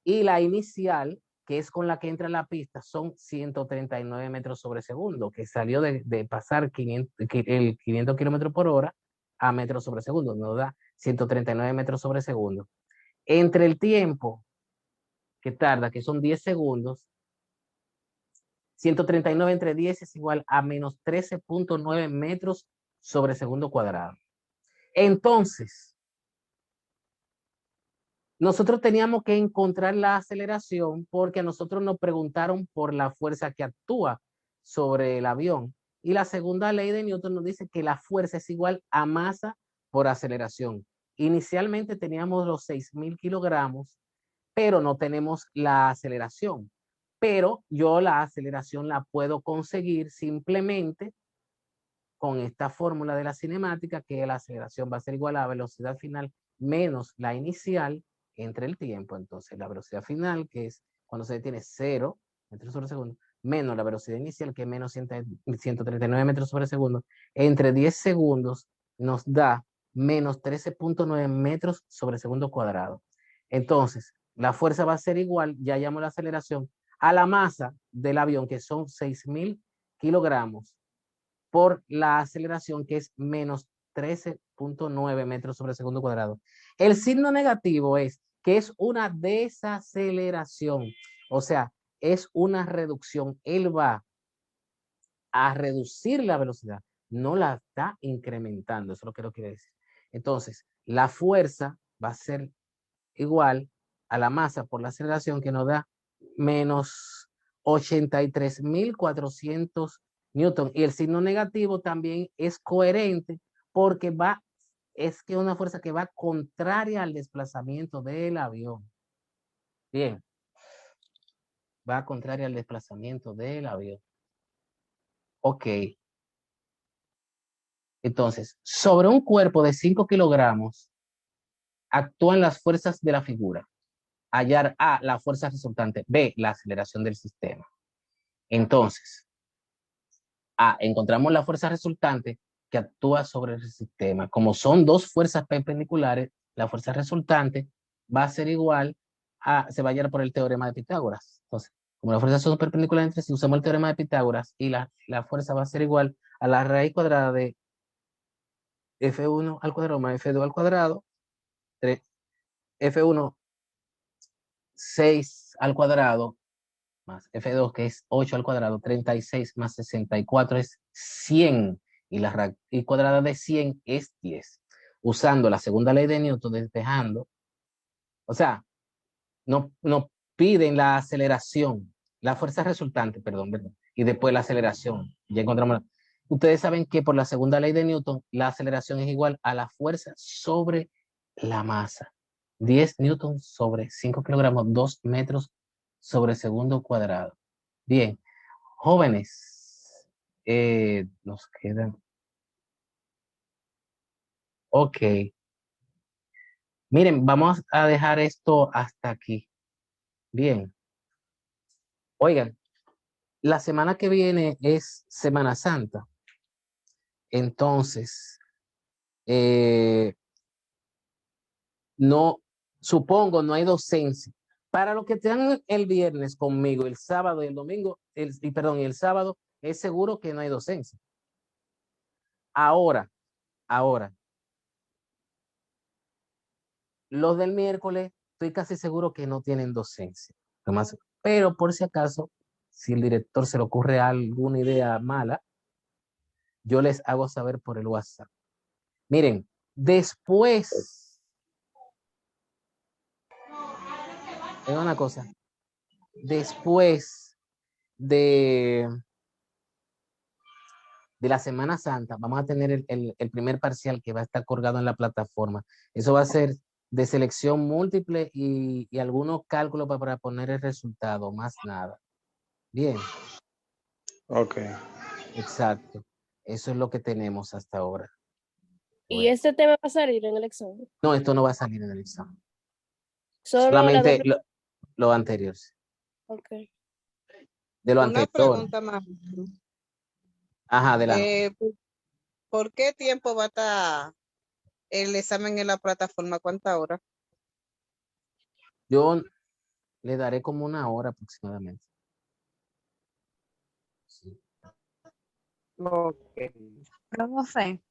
Y la inicial, que es con la que entra en la pista, son 139 metros sobre segundo, que salió de pasar el 500 kilómetros por hora a metros sobre segundo, nos da 139 metros sobre segundo. Entre el tiempo que tarda, que son 10 segundos, 139 entre 10 es igual a menos 13.9 metros sobre segundo cuadrado. Entonces, nosotros teníamos que encontrar la aceleración porque a nosotros nos preguntaron por la fuerza que actúa sobre el avión. Y la segunda ley de Newton nos dice que la fuerza es igual a masa por aceleración. Inicialmente teníamos los 6.000 kilogramos, pero no tenemos la aceleración. Pero yo la aceleración la puedo conseguir simplemente con esta fórmula de la cinemática, que la aceleración va a ser igual a la velocidad final menos la inicial entre el tiempo. Entonces, la velocidad final, que es cuando se detiene 0 metros sobre segundo, menos la velocidad inicial, que es menos 139 metros sobre segundo, entre 10 segundos nos da menos 13.9 metros sobre segundo cuadrado. Entonces, la fuerza va a ser igual, ya hallamos la aceleración, a la masa del avión, que son 6.000 kilogramos, por la aceleración, que es menos 13.9 metros sobre segundo cuadrado. El signo negativo es que es una desaceleración, o sea, es una reducción. Él va a reducir la velocidad, no la está incrementando, eso es lo que quiere decir. Entonces, la fuerza va a ser igual a la masa por la aceleración, que nos da menos 83.400 Newton. Y el signo negativo también es coherente porque es que una fuerza que va contraria al desplazamiento del avión. Bien. Va contraria al desplazamiento del avión. Ok. Entonces, sobre un cuerpo de 5 kilogramos actúan las fuerzas de la figura. Hallar A, la fuerza resultante; B, la aceleración del sistema. Entonces, encontramos la fuerza resultante que actúa sobre el sistema. Como son dos fuerzas perpendiculares, la fuerza resultante va a ser igual se va a hallar por el teorema de Pitágoras. Entonces, como las fuerzas son perpendiculares entre sí, usamos el teorema de Pitágoras y la fuerza va a ser igual a la raíz cuadrada de F1 al cuadrado más F2 al cuadrado, F1 6 al cuadrado más F2, que es 8 al cuadrado, 36 más 64 es 100. y y cuadrada de 100 es 10. Usando la segunda ley de Newton, despejando, o sea, no piden la aceleración, la fuerza resultante, perdón, ¿verdad? Y después la aceleración. Ya encontramos. Ustedes saben que por la segunda ley de Newton, la aceleración es igual a la fuerza sobre la masa. 10 newton sobre 5 kilogramos, 2 metros sobre segundo cuadrado. Bien, jóvenes, nos quedan. Ok. Miren, vamos a dejar esto hasta aquí. Bien. Oigan, la semana que viene es Semana Santa. Entonces, no, supongo, no hay docencia. Para los que están el viernes conmigo, el sábado y el domingo, y el sábado, es seguro que no hay docencia. Ahora, los del miércoles, estoy casi seguro que no tienen docencia. Pero por si acaso, si el director se le ocurre alguna idea mala, yo les hago saber por el WhatsApp. Miren, después, es una cosa, después de la Semana Santa, vamos a tener el primer parcial que va a estar colgado en la plataforma. Eso va a ser de selección múltiple y algunos cálculos para poner el resultado, más nada. Bien. Ok. Exacto. Eso es lo que tenemos hasta ahora. ¿Y Bueno. este tema va a salir en el examen? No, esto no va a salir en el examen. Solo la Solamente doble. lo anterior. Ok. De lo Una anterior. pregunta más. Ajá, adelante. ¿Por qué tiempo va a estar el examen en la plataforma? ¿Cuántas horas? Yo le daré como una hora aproximadamente. Sí. Ok. Profe,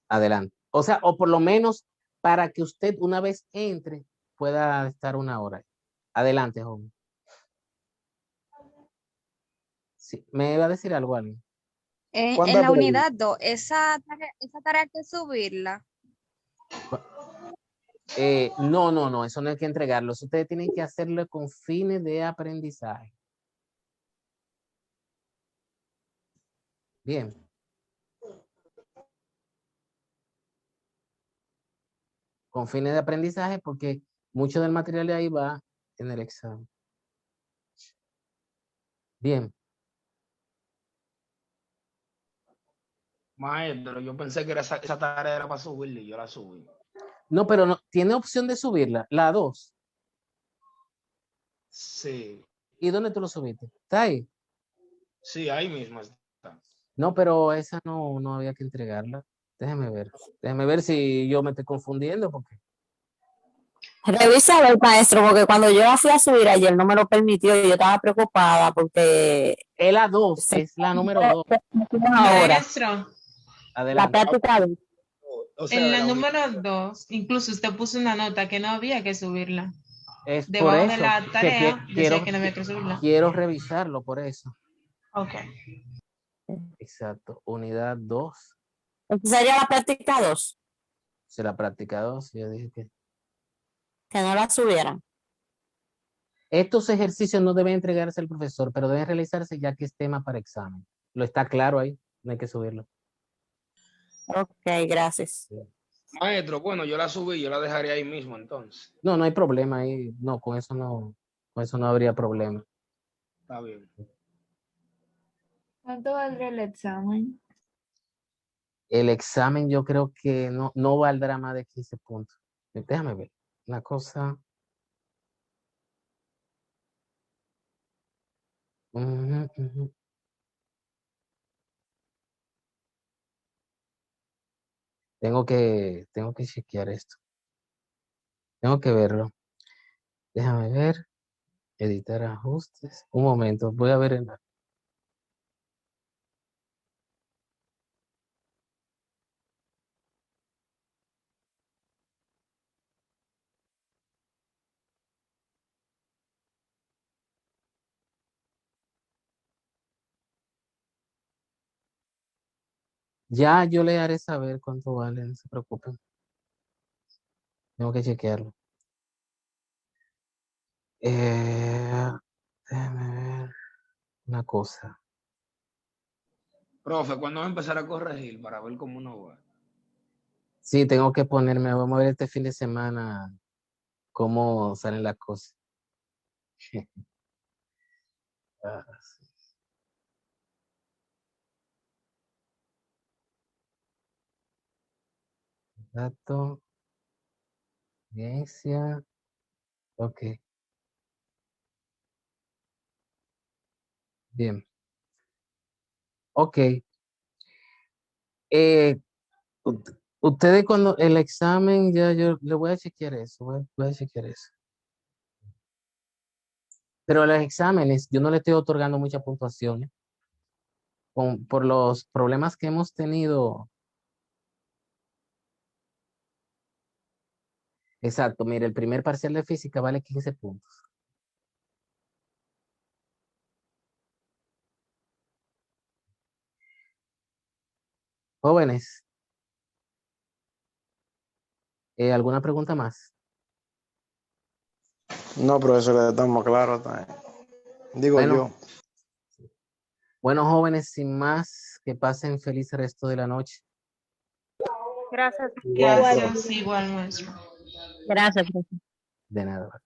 Adelante. O sea, o por lo menos para que usted una vez entre pueda estar una hora. Adelante, joven. Sí, ¿me iba a decir algo alguien? en ¿Cuántas la preguntas? unidad 2, esa tarea hay que subirla. No, eso no hay que entregarlo. Eso ustedes tienen que hacerlo con fines de aprendizaje. Bien. Con fines de aprendizaje porque mucho del material de ahí va en el examen. Bien. Maestro, yo pensé que esa tarea era para subirla y yo la subí. No, pero no, tiene opción de subirla, la 2. Sí, ¿Y dónde tú lo subiste? ¿Está ahí? sí, ahí mismo está. No, pero esa no había que entregarla. Déjeme ver. Déjeme ver si yo me estoy confundiendo porque Revisa el maestro, porque cuando yo la fui a subir ayer no me lo permitió y yo estaba preocupada porque es la 2, se es la número 2. ahora Maestro, la Adelante. práctica de- O sea, en de la la número 2, incluso usted puso una nota que no había que subirla. Es por Debajo de eso la que tarea decía que no había que subirla. quiero revisarlo, por eso. Ok. Exacto. Unidad 2. Esa sería la práctica 2, Será práctica 2. Yo dije que no la subieran. estos ejercicios no deben entregarse al profesor, pero deben realizarse ya que es tema para examen. Lo está claro ahí, no hay que subirlo. Ok, gracias. maestro, bueno, yo la subí, yo la dejaré ahí mismo entonces. No, no hay problema ahí. No, con eso no habría problema. Está bien. ¿Cuánto valdría el examen? El examen yo creo que no valdrá más de 15 puntos. Déjame ver. Una cosa. Ujú, ujú. Tengo que chequear esto. Tengo que verlo. Déjame ver. Editar ajustes. Un momento, voy a ver. Ya yo le haré saber cuánto vale, no se preocupen. Tengo que chequearlo. Déjame ver una cosa. Profe, ¿cuándo va a empezar a corregir para ver cómo uno va? Sí, tengo que ponerme, vamos a ver este fin de semana cómo salen las cosas. Ah, sí. Dato, audiencia, ok, bien, ok. Ustedes cuando el examen, ya yo le voy a chequear eso, voy a chequear eso. Pero a los exámenes, yo no le estoy otorgando mucha puntuación, ¿eh? Por los problemas que hemos tenido. Exacto, mire, el primer parcial de física vale 15 puntos. Jóvenes, ¿alguna pregunta más? No, profesor, estamos claros. Digo Bueno. yo. Bueno, jóvenes, sin más, que pasen feliz resto de la noche. Gracias. Gracias, igual, maestro. Gracias, profe. De nada.